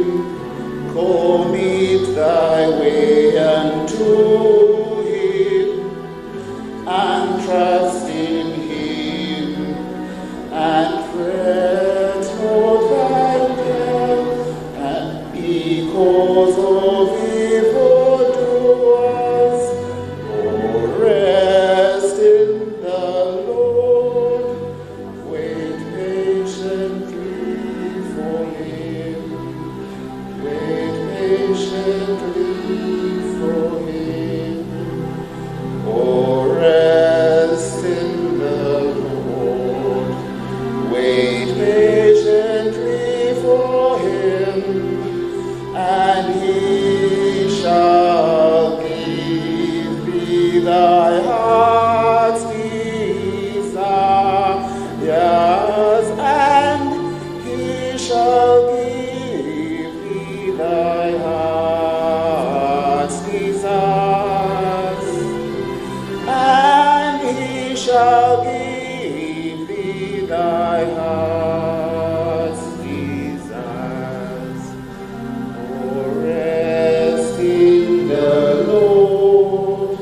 Commit thy way unto Him, and trust in Him, and fret not thyself, and because of evildoers. Oh, rest in the Lord. Wait patiently for Him. Wait patiently for Him. Oh, rest in the Lord. Wait patiently for Him, and He shall give thee thy heart's desires, and He shall give thee thy heart's desires, and He shall give thee thy heart's desires. Oh, rest in the Lord.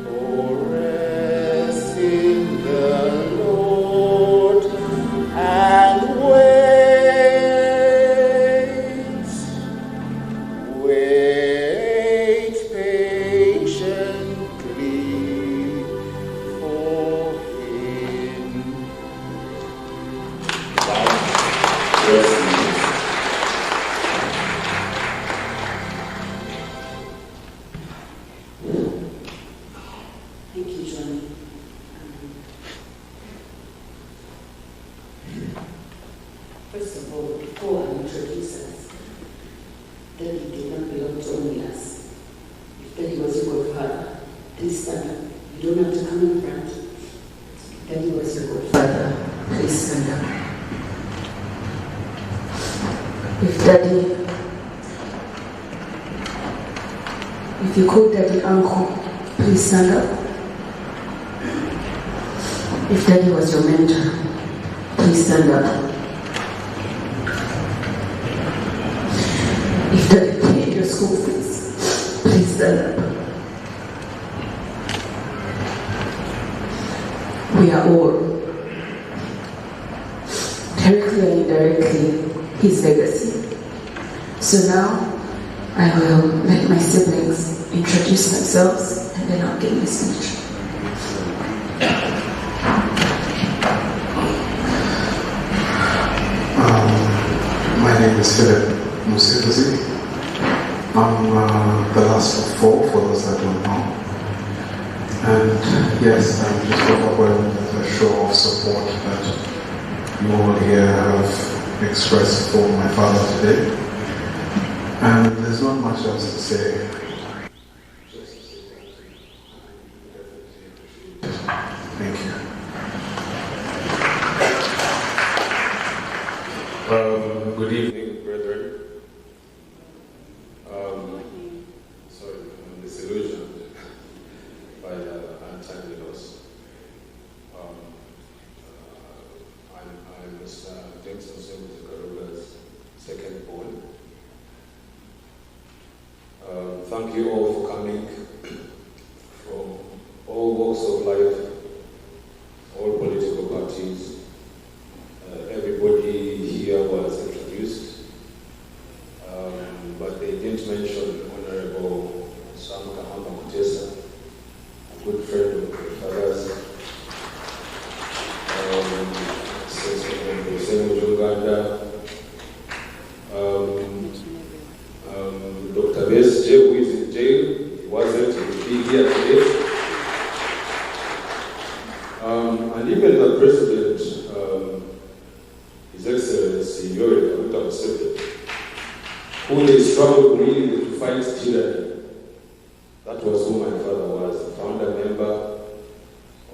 Oh, rest in the Lord, and wait patiently for Him. Thank you, Johnny. First of all, before I introduce us, Daddy did not belong to only us. If Daddy was your godfather, please stand up. You don't have to come in front. If Daddy was your godfather, please stand up. If you call Daddy uncle, please stand up. If Daddy was your mentor, please stand up. If Daddy paid your school fees, please stand up. We are all, directly and indirectly, his legacy. So now, I will let my siblings introduce themselves, and then I'll give my speech. My name is Musinguzi. I'm the last of four, for those that don't know. And yes, I'm just overwhelmed with a show of support that you all here have expressed for my father today. And there's not much else to say. Thank you. Good evening, brethren. Sorry, I'm disillusioned by the untimely loss. I'm Mr. Musinguzi Garuga's second born. Thank you all for coming from all walks of life, all political parties. Everybody here was introduced, but they didn't mention Honorable Sam Kahama Kutesa, a good friend of my father's, Dr. S.J., who is in jail. He wasn't, he will be here today. And even the President, His Excellency Yoweri Kaguta Museveni, who they struggled really to fight tyranny. That was who my father was, a founder member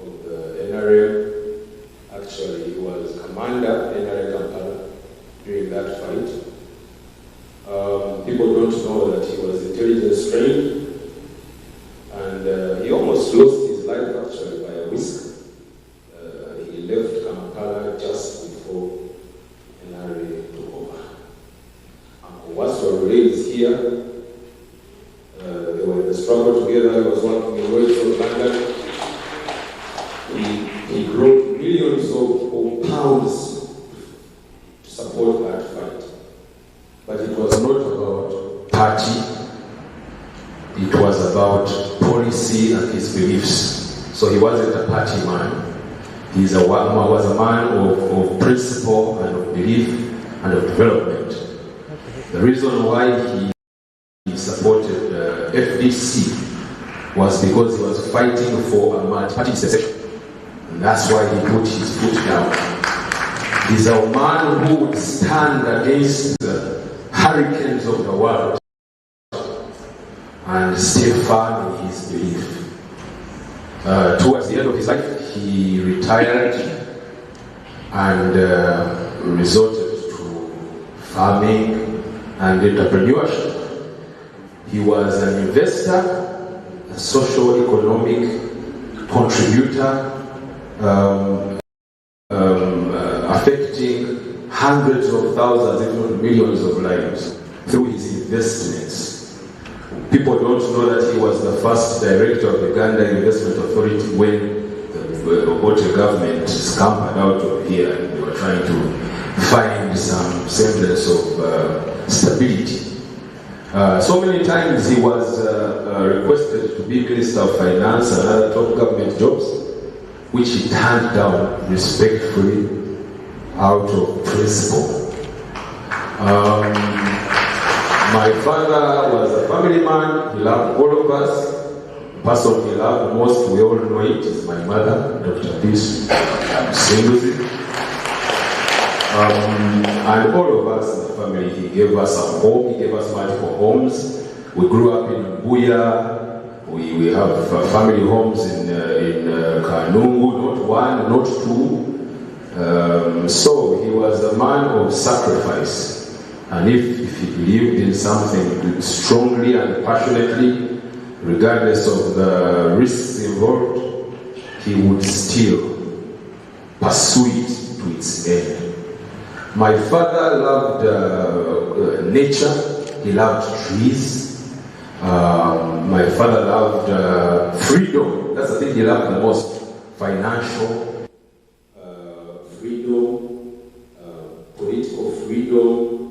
of the NRM. Actually, he was commander NRM Kampala during that fight. People don't know that he was intelligence trained, and he almost lost his life actually by a whisk. He left Kampala just before NRA took over. Uncle Waswa is here. They were in the struggle together. He was working in Wales from London. He brought millions of pounds to support that fight. But it was not about party. It was about policy and his beliefs. So he wasn't a party man. He was a man of principle and of belief and of development. The reason why he supported FDC was because he was fighting for a multi-party secession. And that's why he put his foot down. He's a man who would stand against the hurricanes of the world and stay firm in his belief. Towards the end of his life, he retired and resorted to farming and entrepreneurship. He was an investor, a socio-economic contributor, affecting hundreds of thousands, if not millions of lives through his investments. People don't know that he was the first director of the Uganda Investment Authority when the Obote government scampered out of here and they were trying to find some semblance of stability. So many times he was requested to be Minister of Finance and other top government jobs, which he turned down respectfully out of principle. My father was a family man. He loved all of us. The person he loved most, we all know it, is my mother, Dr. Musinguzi. And all of us in the family, he gave us a home. He gave us multiple homes. We grew up in Buya. We have family homes in Kanungu, not one, not two. So he was a man of sacrifice. And if he believed in something strongly and passionately, regardless of the risks involved, he would still pursue it to its end. My father loved nature. He loved trees. My father loved freedom. That's the thing he loved the most. Financial freedom, political freedom,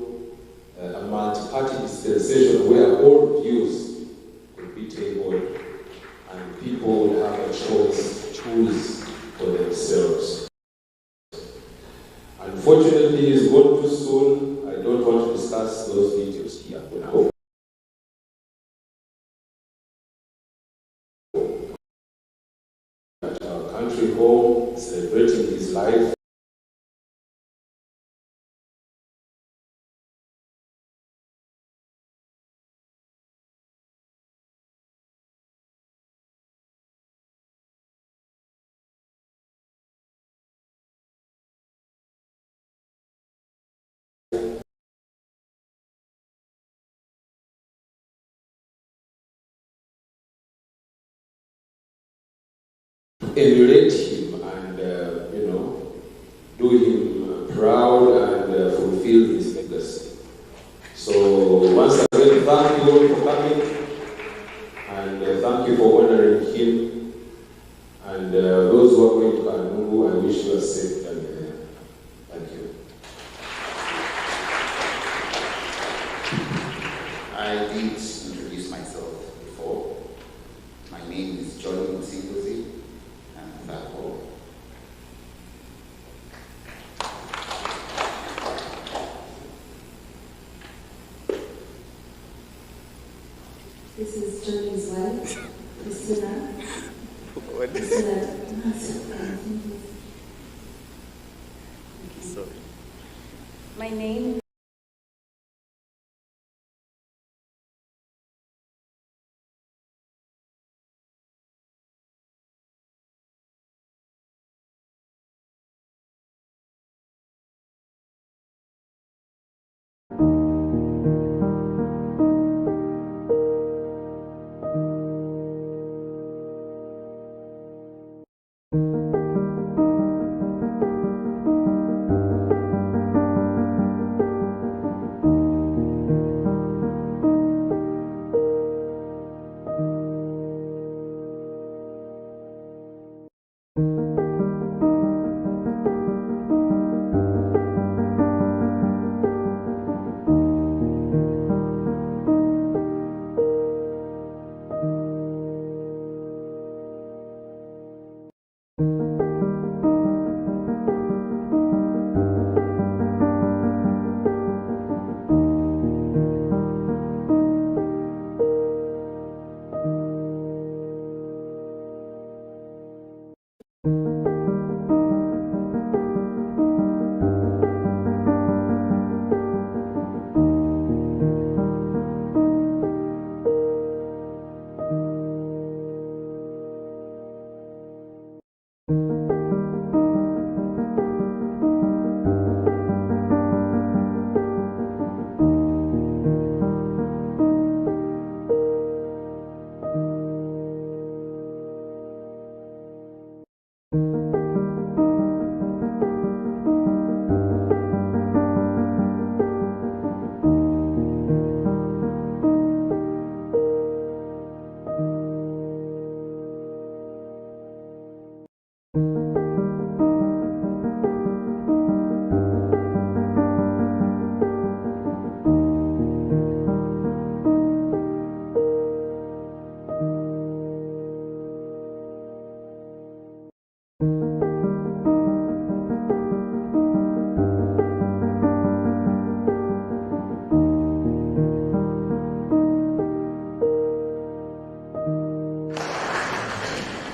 a multi-party dispensation where all views could be tabled and people would have a choose for themselves. Unfortunately, he's gone too soon. I don't want to discuss those details here now. country home, celebrating his life. Emulate him and, do him proud and fulfill his legacy. So once again, thank you all for coming and thank you for honoring him. And those who are going to Kanungu, I wish you a safe journey there. Thank you. I did introduce myself before. My name is Musinguzi. This is Johnny's wife, Christina. Sorry. My name.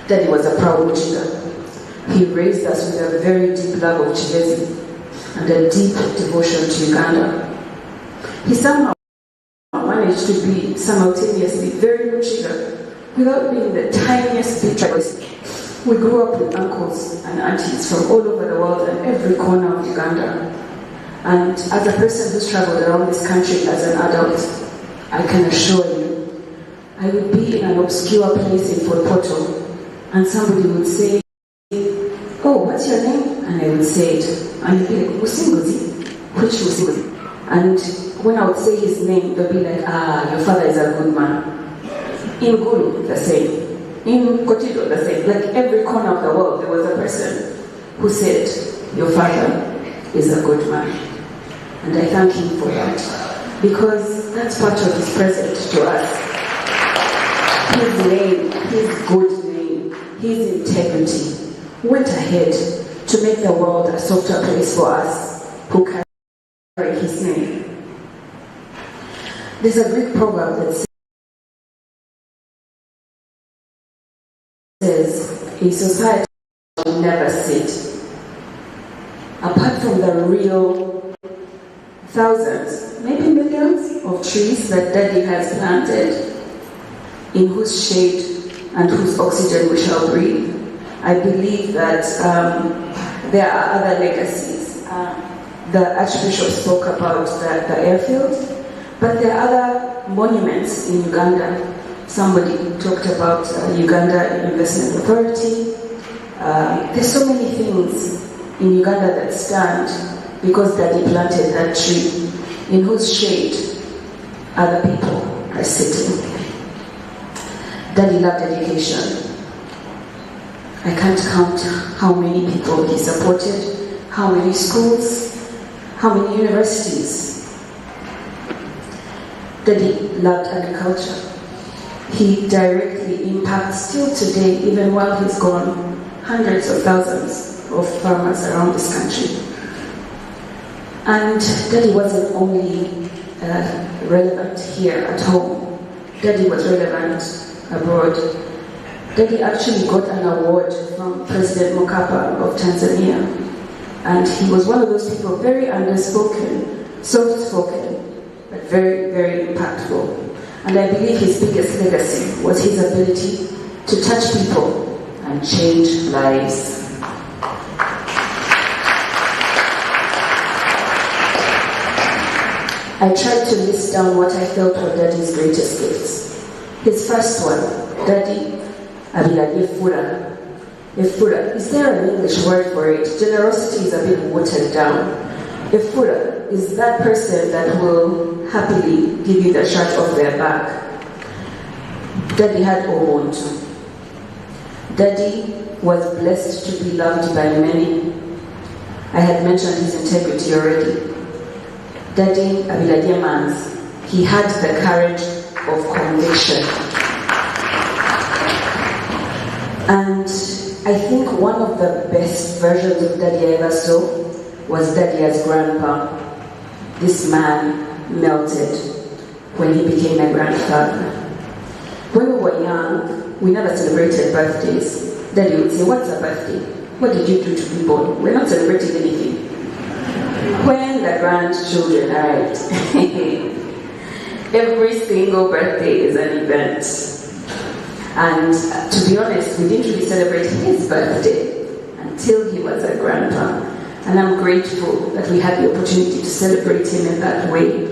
Daddy was a proud Muchiga. He raised us with a very deep love of Chivezi and a deep devotion to Uganda. He somehow managed to be simultaneously very Muchiga without being the tiniest bit tribalist. We grew up with uncles and aunties from all over the world and every corner of Uganda. And as a person who's traveled around this country as an adult, I can assure you, I would be in an obscure place in Fort Portal and somebody would say, "Oh, what's your name?" And I would say it. And he'd be like, "Musinguzi." Which Musinguzi? And when I would say his name, they'd be like, "Ah, your father is a good man." In Gulu, the same. In Kotido, the same. Like every corner of the world, there was a person who said, "Your father is a good man." And I thank him for that. Because that's part of his present to us. His name, his good name, his integrity went ahead to make the world a softer place for us who carry his name. There's a Greek proverb that says, "A society shall never sit. Apart from the real thousands, maybe millions of trees that Daddy has planted, in whose shade and whose oxygen we shall breathe, I believe that there are other legacies. The Archbishop spoke about the airfield, but there are other monuments in Uganda. Somebody talked about Uganda Investment Authority. There's so many things in Uganda that stand because Daddy planted that tree, in whose shade other people are sitting. Daddy loved education. I can't count how many people he supported, how many schools, how many universities. Daddy loved agriculture. He directly impacts still today, even while he's gone, hundreds of thousands of farmers around this country. And Daddy wasn't only relevant here at home. Daddy was relevant abroad. Daddy actually got an award from President Mkapa of Tanzania. And he was one of those people, very underspoken, soft-spoken, but very, very impactful. And I believe his biggest legacy was his ability to touch people and change lives. I tried to list down what I felt were Daddy's greatest gifts. His first one, Daddy abilaye fura. Efura, is there an English word for it? Generosity is a bit watered down. Efura is that person that will happily give you the shirt off their back. Daddy had Omuntu. Daddy was blessed to be loved by many. I had mentioned his integrity already. Daddy abilaye mans, he had the courage of conviction. And I think one of the best versions of Daddy I ever saw was Daddy as grandpa. This man melted when he became a grandfather. When we were young, we never celebrated birthdays. Daddy would say, "What's a birthday? What did you do to be born?" We're not celebrating anything. When the grandchildren arrived, every single birthday is an event. And to be honest, we didn't really celebrate his birthday until he was a grandpa. And I'm grateful that we had the opportunity to celebrate him in that way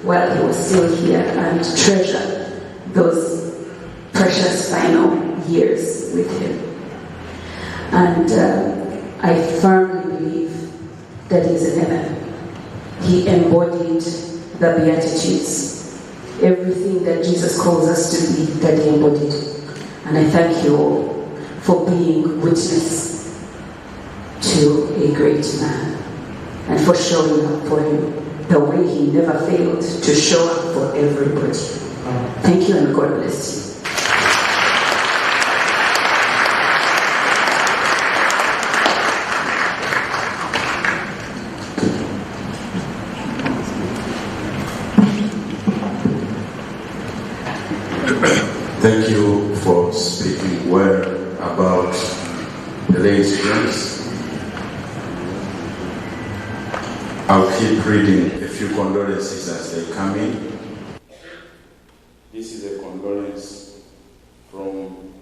while he was still here and treasure those precious final years with him. And I firmly believe that he's in heaven. He embodied the Beatitudes. Everything that Jesus calls us to be, that he embodied. And I thank you all for being witness to a great man and for showing up for him the way he never failed to show up for everybody. Thank you and God bless you. Thank you for speaking well about the late James. I'll keep reading a few condolences as they come in. This is a condolence from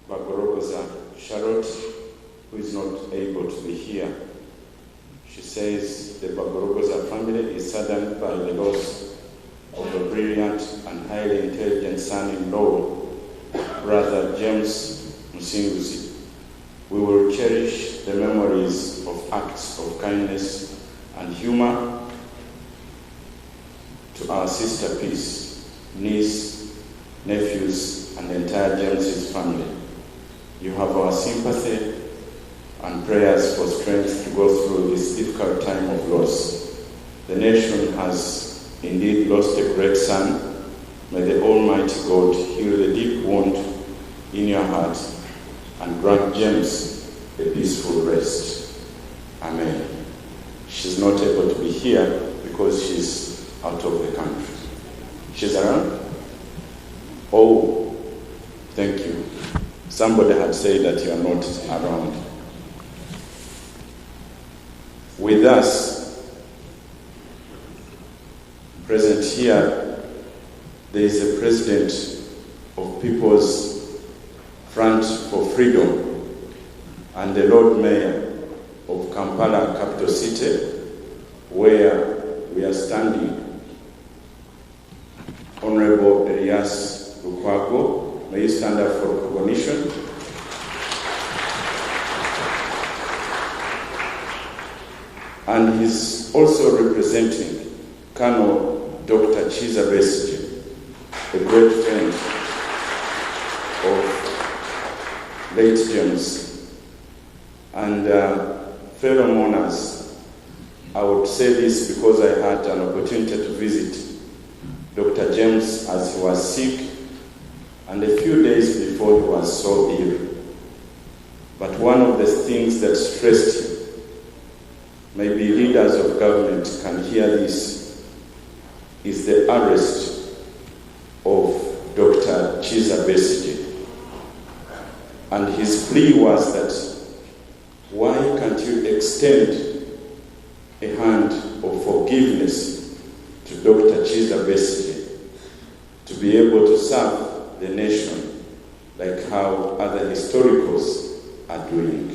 Bagorogoza Charlotte, who is not able to be here. She says the Bagorogoza family is saddened by the loss of a brilliant and highly intelligent son-in-law, Brother James Musinguzi. We will cherish the memories of acts of kindness and humor to our sister Peace, niece, nephews, and the entire James's family. You have our sympathy and prayers for strength to go through this difficult time of loss. The nation has indeed lost a great son. May the Almighty God heal the deep wound in your heart and grant James a peaceful rest. Amen. She's not able to be here because she's out of the country. She's around? Oh, thank you. Somebody had said that you are not around. With us, present here, there is a president of People's Front for Freedom and the Lord Mayor of Kampala, capital city, where we are standing. Honorable Elias Lukwago, may you stand up for recognition. And he's also representing Colonel Dr. Chiza Besigye, a great friend of late James. And fellow mourners, I would say this because I had an opportunity to visit Dr. James as he was sick, and a few days before he was so ill. But one of the things that stressed him, maybe leaders of government can hear this, is the arrest of Dr. Chiza Besigye. And his plea was that, why can't you extend a hand of forgiveness to Dr. Chiza Besigye to be able to serve the nation like how other historicals are doing?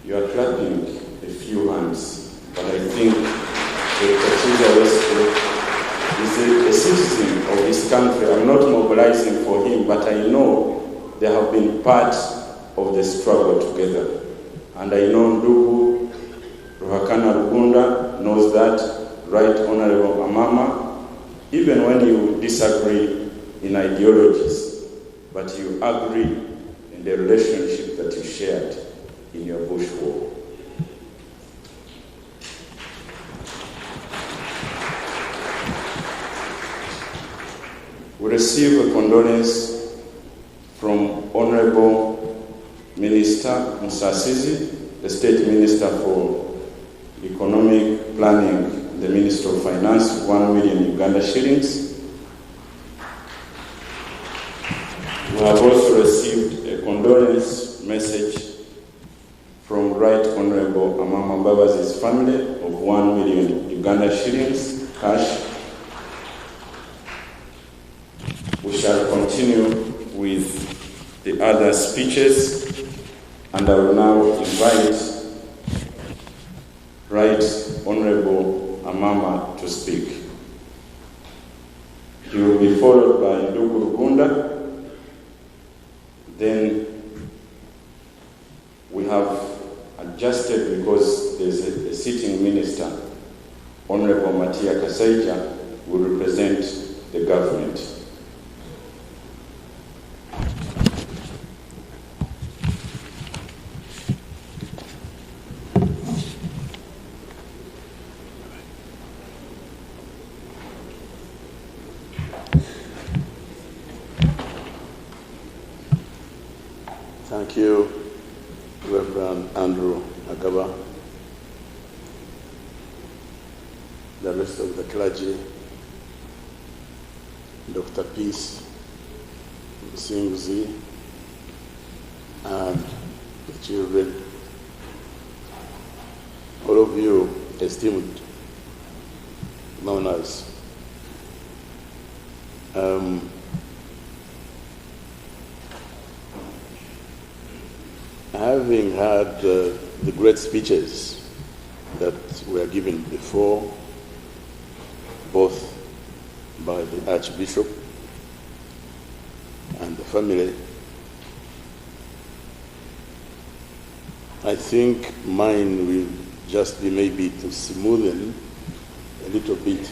You are clapping a few hands, but I think Dr. Chiza Besigye is a citizen of this country. I'm not mobilizing for him, but I know they have been part of the struggle together. And I know Ndugu Ruhakana Rugunda knows that, Right Honorable Amama, even when you disagree in ideologies, but you agree in the relationship that you shared in your bush war. We receive a condolence from Honorable Minister Musasizi, the State Minister for Economic Planning, the Minister of Finance, 1 million Uganda shillings. We have also received a condolence message from Right Honorable Amama Mbabazi's family of 1 million Uganda shillings cash. We shall continue with the other speeches, and I will now invite Right Honorable Amama to speak. He will be followed by Ndugu Rugunda. Then we have adjusted because there's a sitting minister, Honorable Matia Kasaija, will represent the government. Thank you, Reverend Andrew Agaba, the rest of the clergy, Dr. Peace, Musinguzi, and the children, all of you esteemed mourners. Having heard the great speeches that were given before, both by the Archbishop and the family, I think mine will just be maybe to smoothen a little bit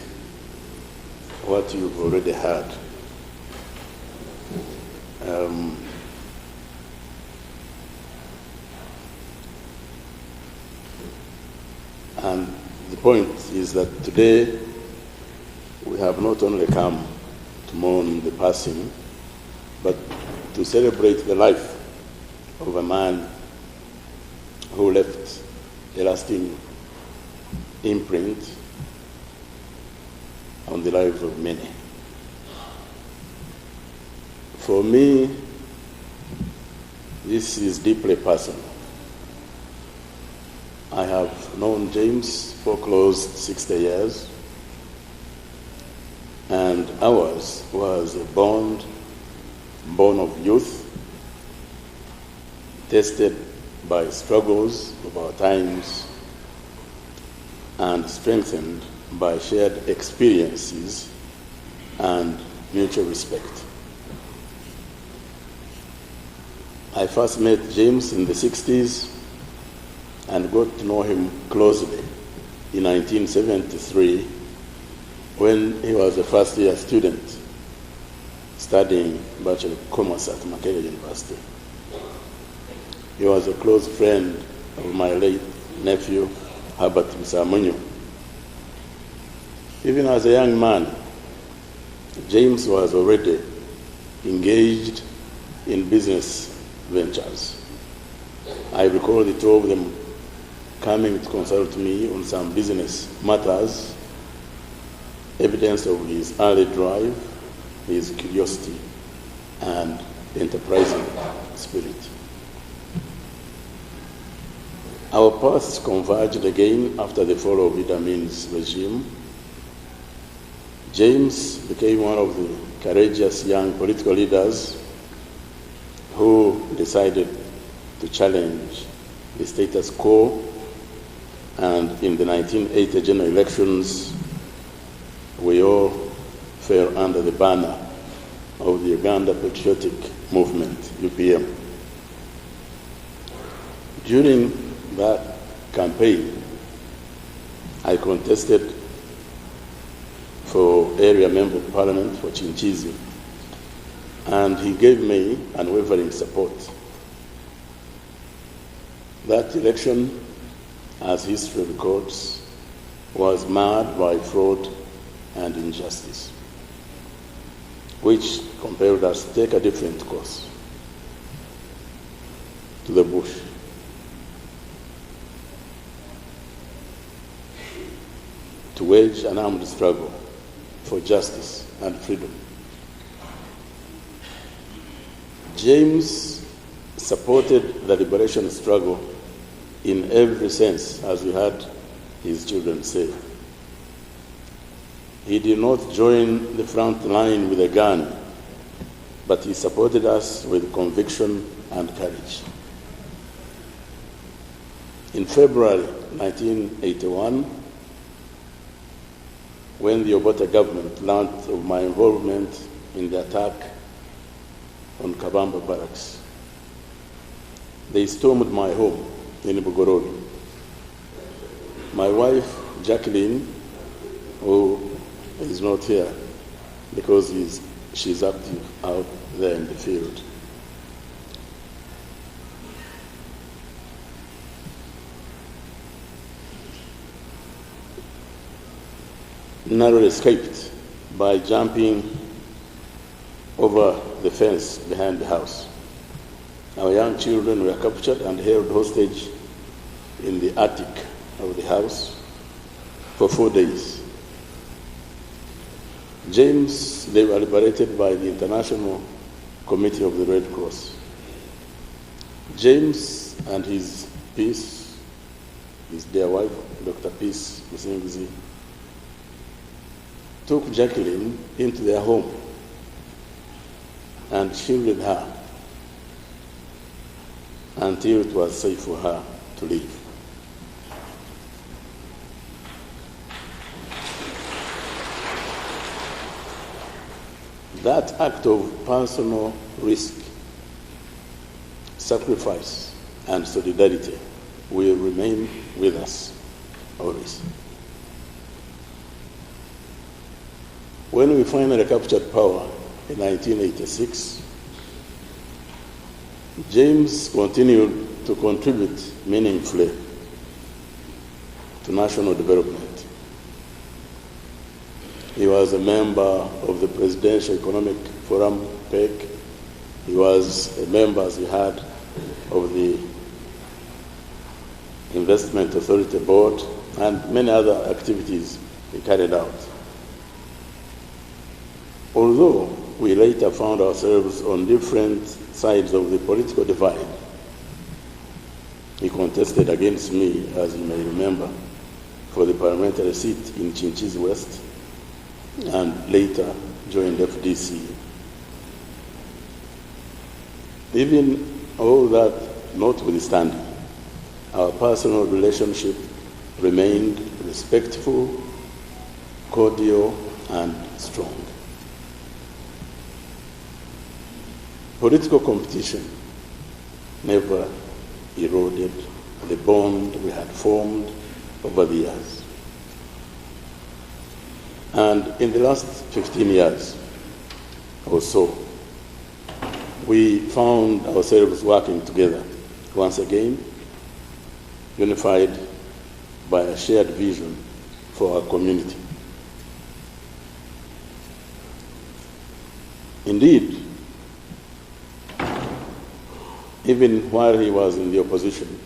what you've already heard. And the point is that today we have not only come to mourn the passing, but to celebrate the life of a man who left a lasting imprint on the lives of many. For me, This is deeply personal. I have known James for close 60 years, and ours was a bond born of youth, tested by struggles of our times, and strengthened by shared experiences and mutual respect. I first met James in the 60s and got to know him closely in 1973 when he was a first-year student studying Bachelor of Commerce at Makerere University. He was a close friend of my late nephew, Herbert Musamunyu. Even as a young man, James was already engaged in business ventures. I recall the two of them coming to consult me on some business matters, evidence of his early drive, his curiosity, and enterprising spirit. Our paths converged again after the fall of Idi Amin's regime. James became one of the courageous young political leaders who decided to challenge the status quo, and in the 1980 general elections, we all fell under the banner of the Uganda Patriotic Movement, UPM. During that campaign, I contested for area member of parliament for Chinchizi, and he gave me unwavering support. That election, as history records, was marred by fraud and injustice, which compelled us to take a different course to the bush. To wage an armed struggle for justice and freedom. James supported the liberation struggle in every sense, as we heard his children say. He did not join the front line with a gun, but he supported us with conviction and courage. In February 1981, when the Obote government learned of my involvement in the attack on Kabamba barracks, they stormed my home in Bugoroni. My wife, Jacqueline, who is not here because she's active out there in the field, narrowly escaped by jumping over the fence behind the house. Our young children were captured and held hostage in the attic of the house for 4 days. James, they were liberated by the International Committee of the Red Cross. James and his peace, his dear wife, Dr. Peace Musinguzi, took Jacqueline into their home and shielded her until it was safe for her to leave. That act of personal risk, sacrifice, and solidarity will remain with us always. When we finally captured power in 1986, James continued to contribute meaningfully to national development. He was a member of the Presidential Economic Forum, PEC. He was a member, as we heard, of the Investment Authority Board and many other activities he carried out. Although we later found ourselves on different sides of the political divide, he contested against me, as you may remember, for the parliamentary seat in Chinchiz West, and later joined FDC. Even all that notwithstanding, our personal relationship remained respectful, cordial, and strong. Political competition never eroded the bond we had formed over the years. And in the last 15 years or so, we found ourselves working together once again, unified by a shared vision for our community. Indeed, even while he was in the opposition,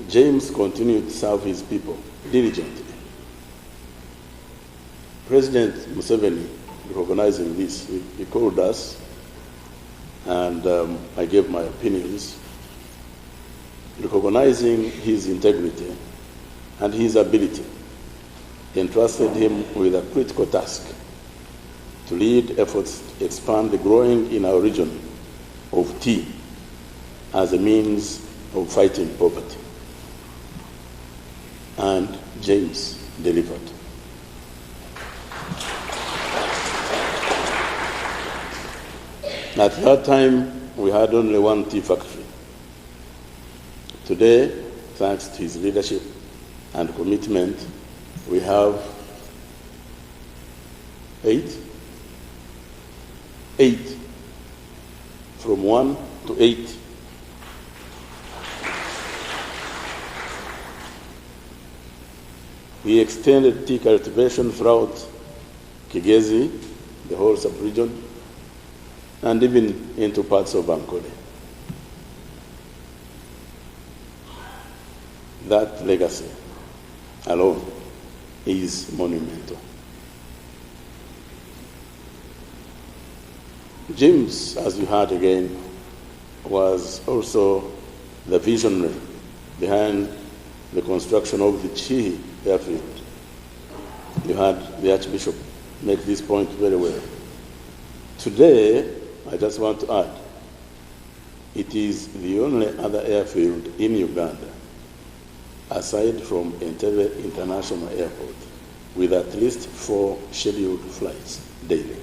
James continued to serve his people diligently. President Museveni, recognizing this, he called us, and I gave my opinions, recognizing his integrity and his ability, entrusted him with a critical task to lead efforts to expand the growing in our region of tea as a means of fighting poverty. And James delivered. At that time, we had only one tea factory. Today, thanks to his leadership and commitment, we have 8. From 1 to 8. We extended tea cultivation throughout Kigezi, the whole sub-region, and even into parts of Ankole. That legacy alone is monumental. James, as you heard again, was also the visionary behind the construction of the Chihi airfield. You heard the Archbishop make this point very well. Today, I just want to add, it is the only other airfield in Uganda, aside from Entebbe International Airport, with at least 4 scheduled flights daily.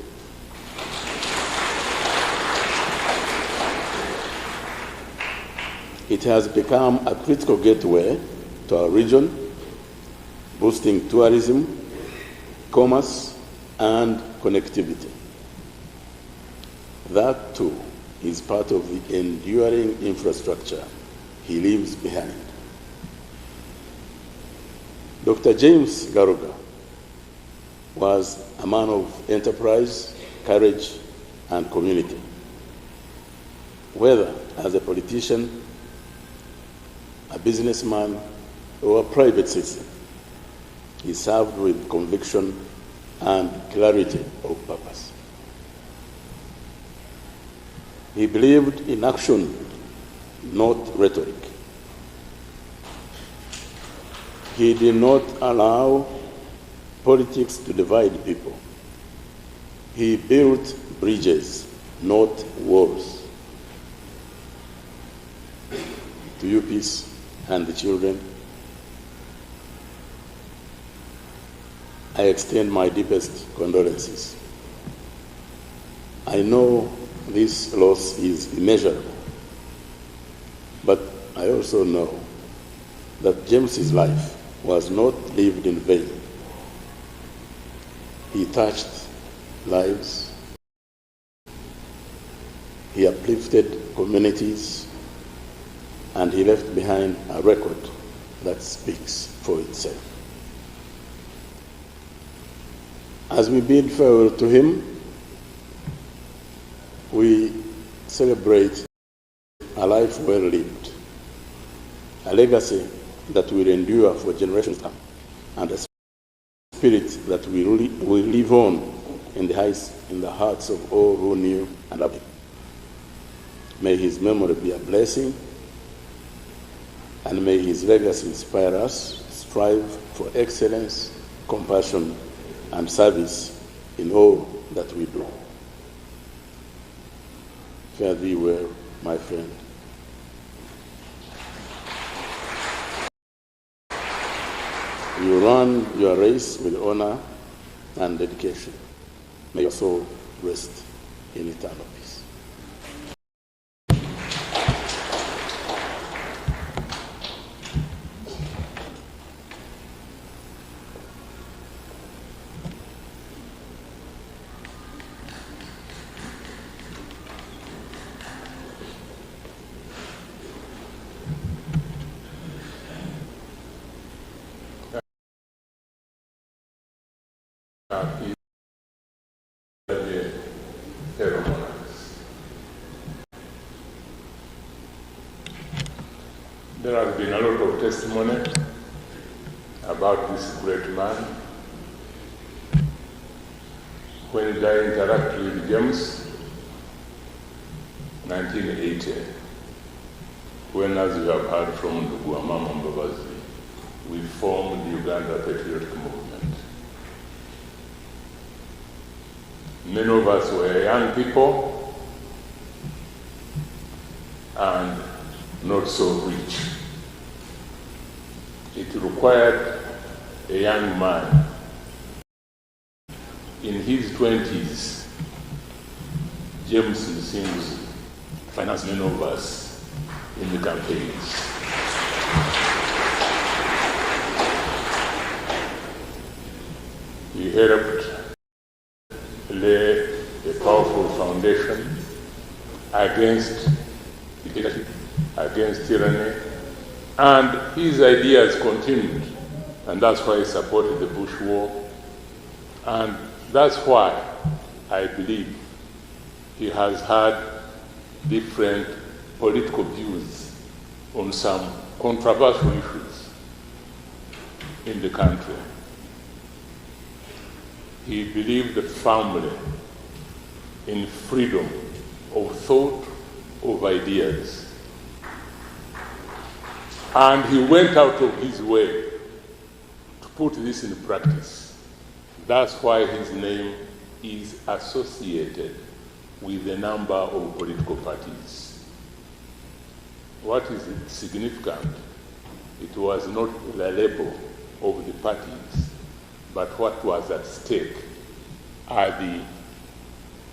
It has become a critical gateway to our region, boosting tourism, commerce, and connectivity. That, too, is part of the enduring infrastructure he leaves behind. Dr. James Garuga was a man of enterprise, courage, and community. Whether as a politician, a businessman, or a private citizen, he served with conviction and clarity of purpose. He believed in action, not rhetoric. He did not allow politics to divide people. He built bridges, not walls. To you, peace, and the children, I extend my deepest condolences. I know this loss is immeasurable, but I also know that James's life was not lived in vain. He touched lives, he uplifted communities, and he left behind a record that speaks for itself. As we bid farewell to him, we celebrate a life well lived, a legacy that will endure for generations to come, and a spirit that will live on in the hearts of all who knew and loved him. May his memory be a blessing and may his legacy inspire us to strive for excellence, compassion, and service in all that we do. Fare thee well, my friend. You run your race with honor and dedication. May your soul rest in eternal peace. There has been a lot of testimony about this great man. When I interacted with James, 1980, when, as you have heard from Gw'Omugyenzi, we formed the Uganda Patriotic Movement. Many of us were young people and not so rich. It required a young man in his 20s, James Musinguzi, to finance many of us in the campaigns. He helped lay a powerful foundation against dictatorship, against tyranny, and his ideas continued, and that's why he supported the Bush War, and that's why I believe he has had different political views on some controversial issues in the country. He believed firmly in freedom of thought, of ideas. And he went out of his way to put this in practice. That's why his name is associated with a number of political parties. What is significant? It was not the label of the parties, but what was at stake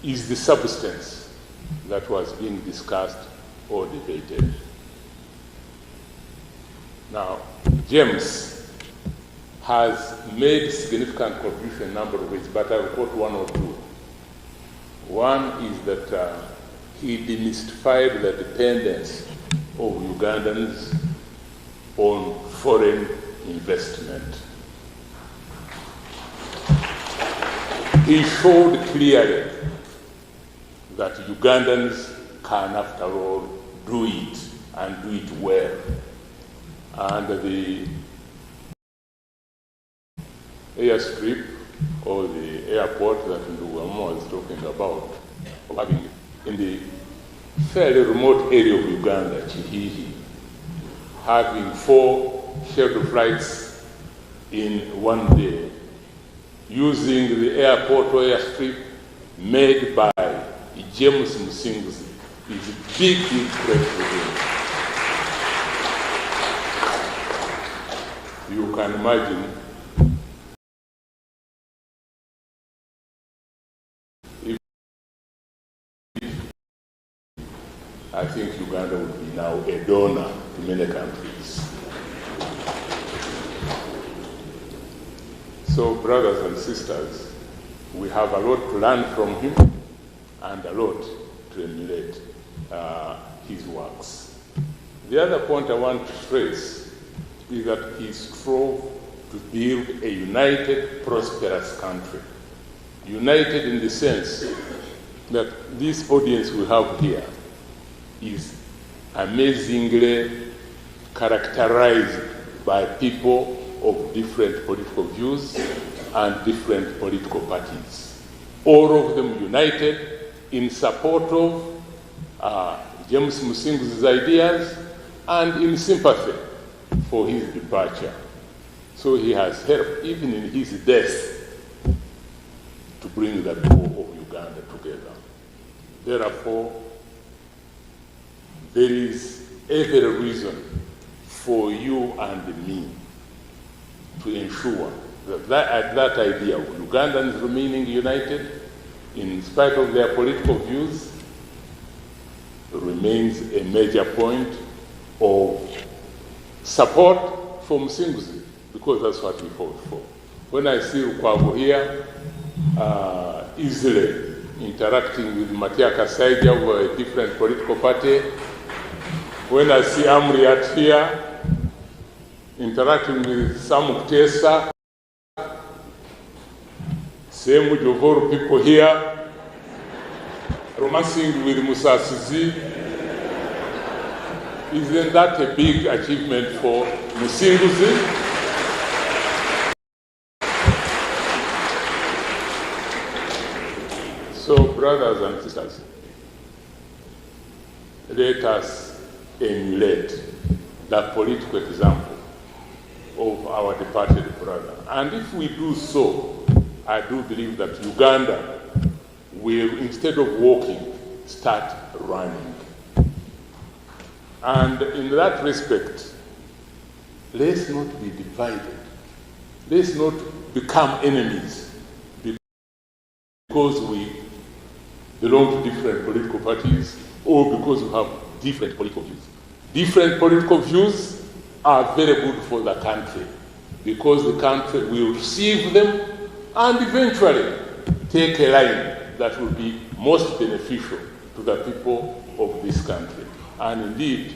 is the substance that was being discussed or debated. Now, James has made significant contribution in a number of ways, but I will quote one or two. One is that he demystified the dependence of Ugandans on foreign investment. He showed clearly that Ugandans can, after all, do it and do it well. And the airstrip or the airport that Gw'Omugyenzi was talking about, having in the fairly remote area of Uganda, Chihihi, having 4 scheduled flights in one day, using the airport or airstrip made by James Musinguzi is a big, big credit for him. You can imagine if I think Uganda would be now a donor to many countries. So, brothers and sisters, we have a lot to learn from him and a lot to emulate his works. The other point I want to stress is that he strove to build a united, prosperous country. United in the sense that this audience we have here is amazingly characterized by people of different political views and different political parties. All of them united in support of James Musinguzi's ideas and in sympathy for his departure. So he has helped, even in his death, to bring the people of Uganda together. Therefore, there is every reason for you and me to ensure that idea of Ugandans remaining united in spite of their political views remains a major point of support for Musinguzi, because that's what we fought for. When I see Ukwago here, easily interacting with Matia Kasaija of a different political party, when I see Amriat here, interacting with Sam Mutesa, same with Jovoru people here, romancing with Musasizi, isn't that a big achievement for Musinguzi? So, brothers and sisters, let us emulate the political example of our departed brother. And if we do so, I do believe that Uganda will, instead of walking, start running. And in that respect, let's not be divided. Let's not become enemies because we belong to different political parties or because we have different political views. Different political views are very good for the country because the country will receive them and eventually take a line that will be most beneficial to the people of this country. And indeed,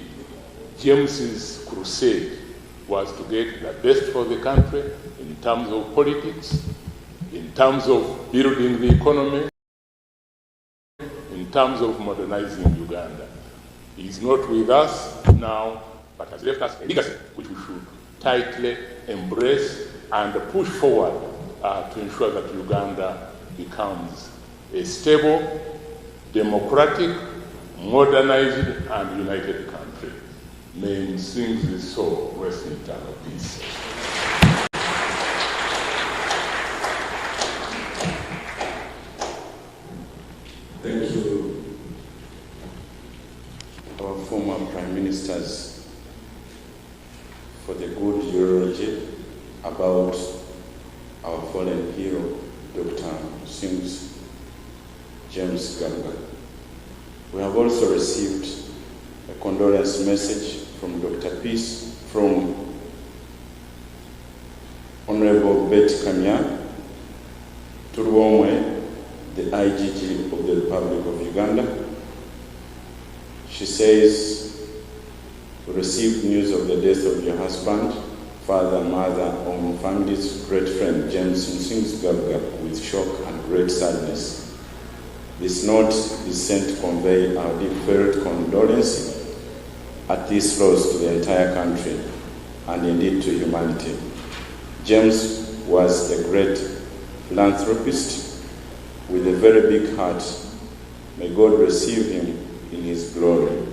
James's crusade was to get the best for the country in terms of politics, in terms of building the economy, in terms of modernizing Uganda. He is not with us now, but has left us a legacy which we should tightly embrace and push forward to ensure that Uganda becomes a stable, democratic, modernized, and united country. May Musinguzi's soul rest in eternal peace. Thank you, our former Prime Ministers, for the good eulogy about our fallen hero, Dr. Musinguzi James Garuga. We have also received a condolence message from Dr. Peace from Honorable Betty Kamya Turwomwe, the IGG of the Republic of Uganda. She says, we received news of the death of your husband, father, mother, or family's great friend, James Musinguzi Garuga, with shock and great sadness. This note is sent to convey our deep-felt condolences at this loss to the entire country and indeed to humanity. James was a great philanthropist with a very big heart. May God receive him in his glory.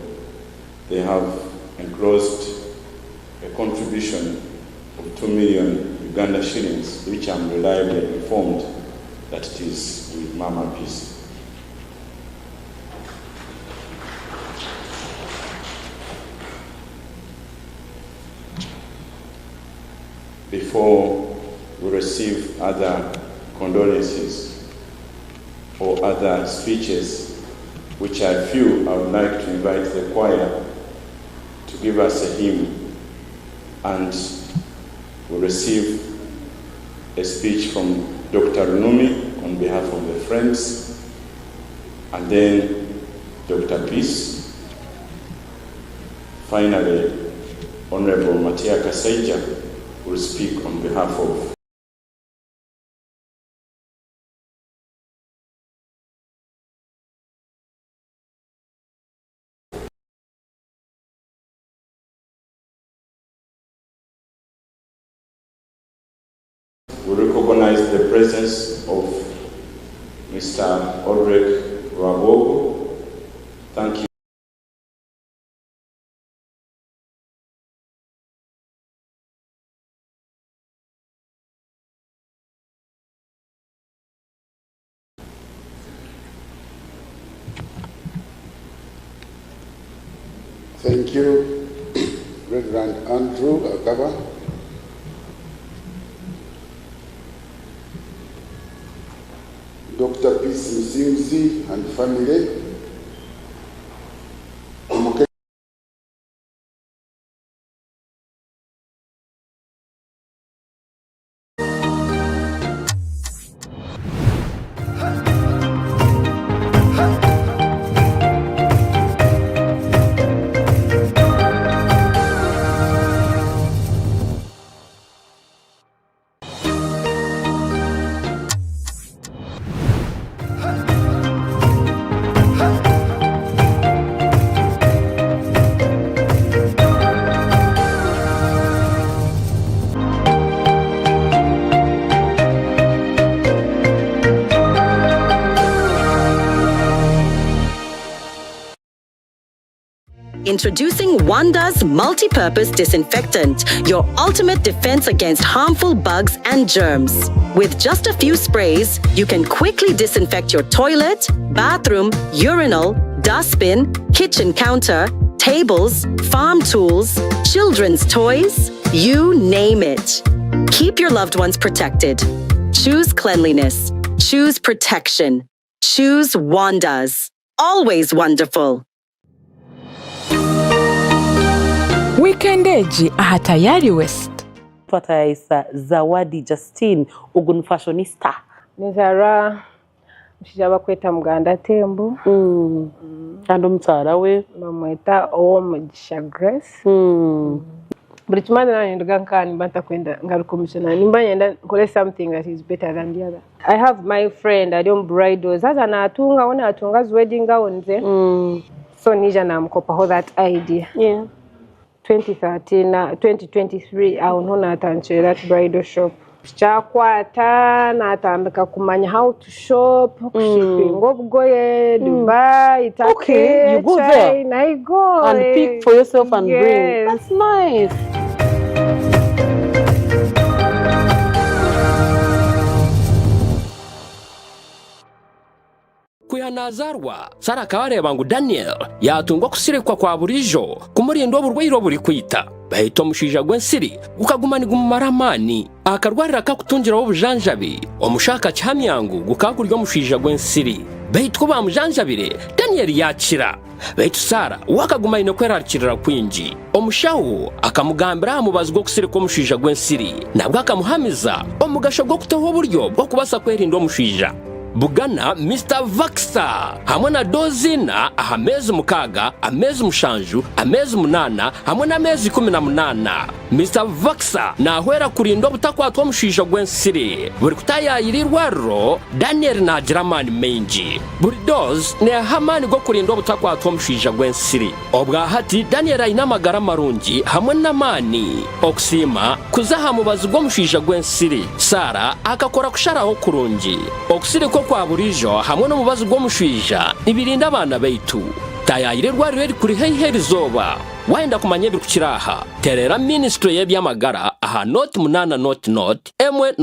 They have enclosed a contribution of 2 million Uganda shillings, which I'm reliably informed that it is with Mama Peace. Before we receive other condolences or other speeches, which I feel I would like to invite the choir to give us a hymn, and we'll receive a speech from Dr. Runumi on behalf of the Friends, and then Dr. Peace. Finally, Honorable Matia Kasaija will speak on behalf of we recognize the presence of Mr. Odrek Rwabogo. Thank you. Thank you, Reverend Andrew Agaba. Dr. Peace Musinguzi and family. Introducing Wanda's multi-purpose disinfectant, your ultimate defense against harmful bugs and germs. With just a few sprays, you can quickly disinfect your toilet, bathroom, urinal, dustbin, kitchen counter, tables, farm tools, children's toys, you name it. Keep your loved ones protected. Choose cleanliness. Choose protection. Choose Wanda's. Always wonderful. Weekendeji aha tayari West. Twataisa Zawadi Justine ugun fashionista. Nizara mshijaba kweta muganda tembo. Ando mtara we. Bamweta Owomugisha Grace. Buri kimana nanyenduga nkani banta kwenda ngarukomishana nimba yenda nkole something that is better than the other. I have my friend Adom Bridals. Sasa natunga ona atunga wedding gownze. So nija namkopa ho that idea. Yeah. 2013 2023 aunona atanche that bridal shop. Chakwata natambika kumanya how to shop, shipping obugoye, Dubai, Turkey. Okay, you go there. China, I go and pick for yourself and bring. That's nice. Kwihanazarwa Sara kabareba ngo Daniel yatungwa kusirekwa kwa burijo kumurindo burwayiro buri kwita bahita mushija gwensiri gukagumanirwa mu maramani akarwarira kakutungira obujanjabi omushaka cyamyangu gukakuryo mushija gwensiri bahitwa bamujanjabire Daniel yakira bahita Sara wakaguma ino kwerarikirira kwinji omushawo akamugambira amubazwa kusirikwa mushija gwensiri nabwo akamuhamiza omugasho gwo kutaho buryo bwo kubasa kwerinda omushija Bugana Mr. Vaxa hamwe na dozina amezi mukaga amezi mushanju amezi munana hamwe na amezi 18 Mr. Vaxa nahwera kurindo butakwatwa mushija gwensiri buri kutayayirirwaro Daniel na German menji buri doz ne hamani go kurindo butakwatwa mushija gwensiri obwa hati Daniel ayina magara marungi hamwe na mani okusima kuzaha mubazi go mushija gwensiri Sara akakora kusharaho kurungi okusiri kwa burijo hamwe no mubazi gwo mushija ibirinda abana baitu tayayirirwa rero kuri heheri zoba wenda kumanye bikukiraha terera ministry y'ebyamagara aha not munana not emwe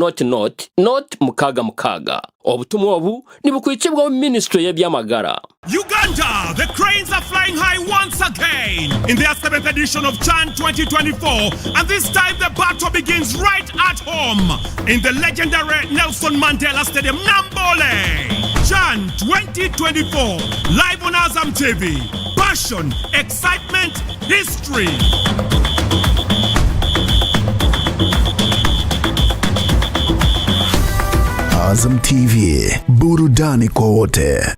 not mukaga obutumwa obu nibukwikibwa ministry y'ebyamagara. Uganda, the cranes are flying high once again in their 7th edition of Chan 2024, and this time the battle begins right at home in the legendary Nelson Mandela Stadium, Nambole. Chan 2024, live on AZAM TV. Passion, excitement, history. AZAM TV, burudani kwa wote.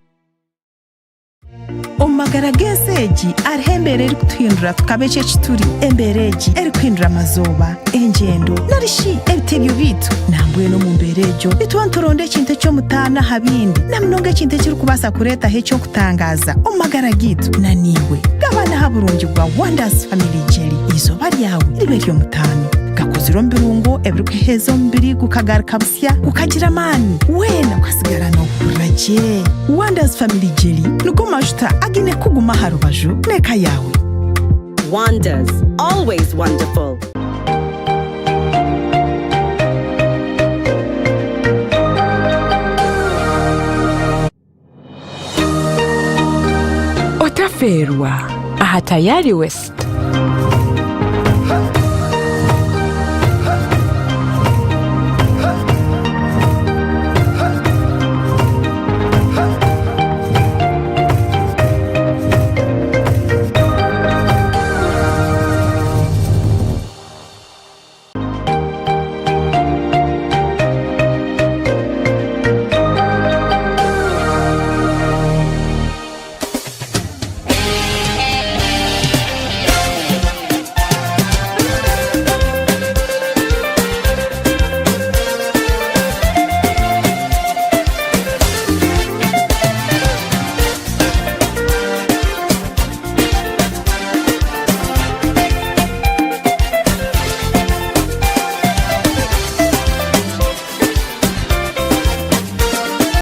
Omagara geseji arihembere eri kutuhindura tukabeche chituri embereji eri kuhindura amazoba engendo narishi ebitebyo bitu nambwe no mumberejo bitwanturonde ekintu cyo mutana habindi namunonge ekintu kiri kubasa kureta hecho kutangaza omagara gitu naniwe gabana haburungi bwa Wonders Family Jelly izoba ryawe ribe ryo mutano gakoziro mbirungo ebirikuhezo mbiri gukagaruka busya gukagira mani wena ukasigara no kuraje Wonders Family Jelly nuko majuta agine kuguma harubaju neka yawe. Wonders, always wonderful. Otaferwa aha tayari West.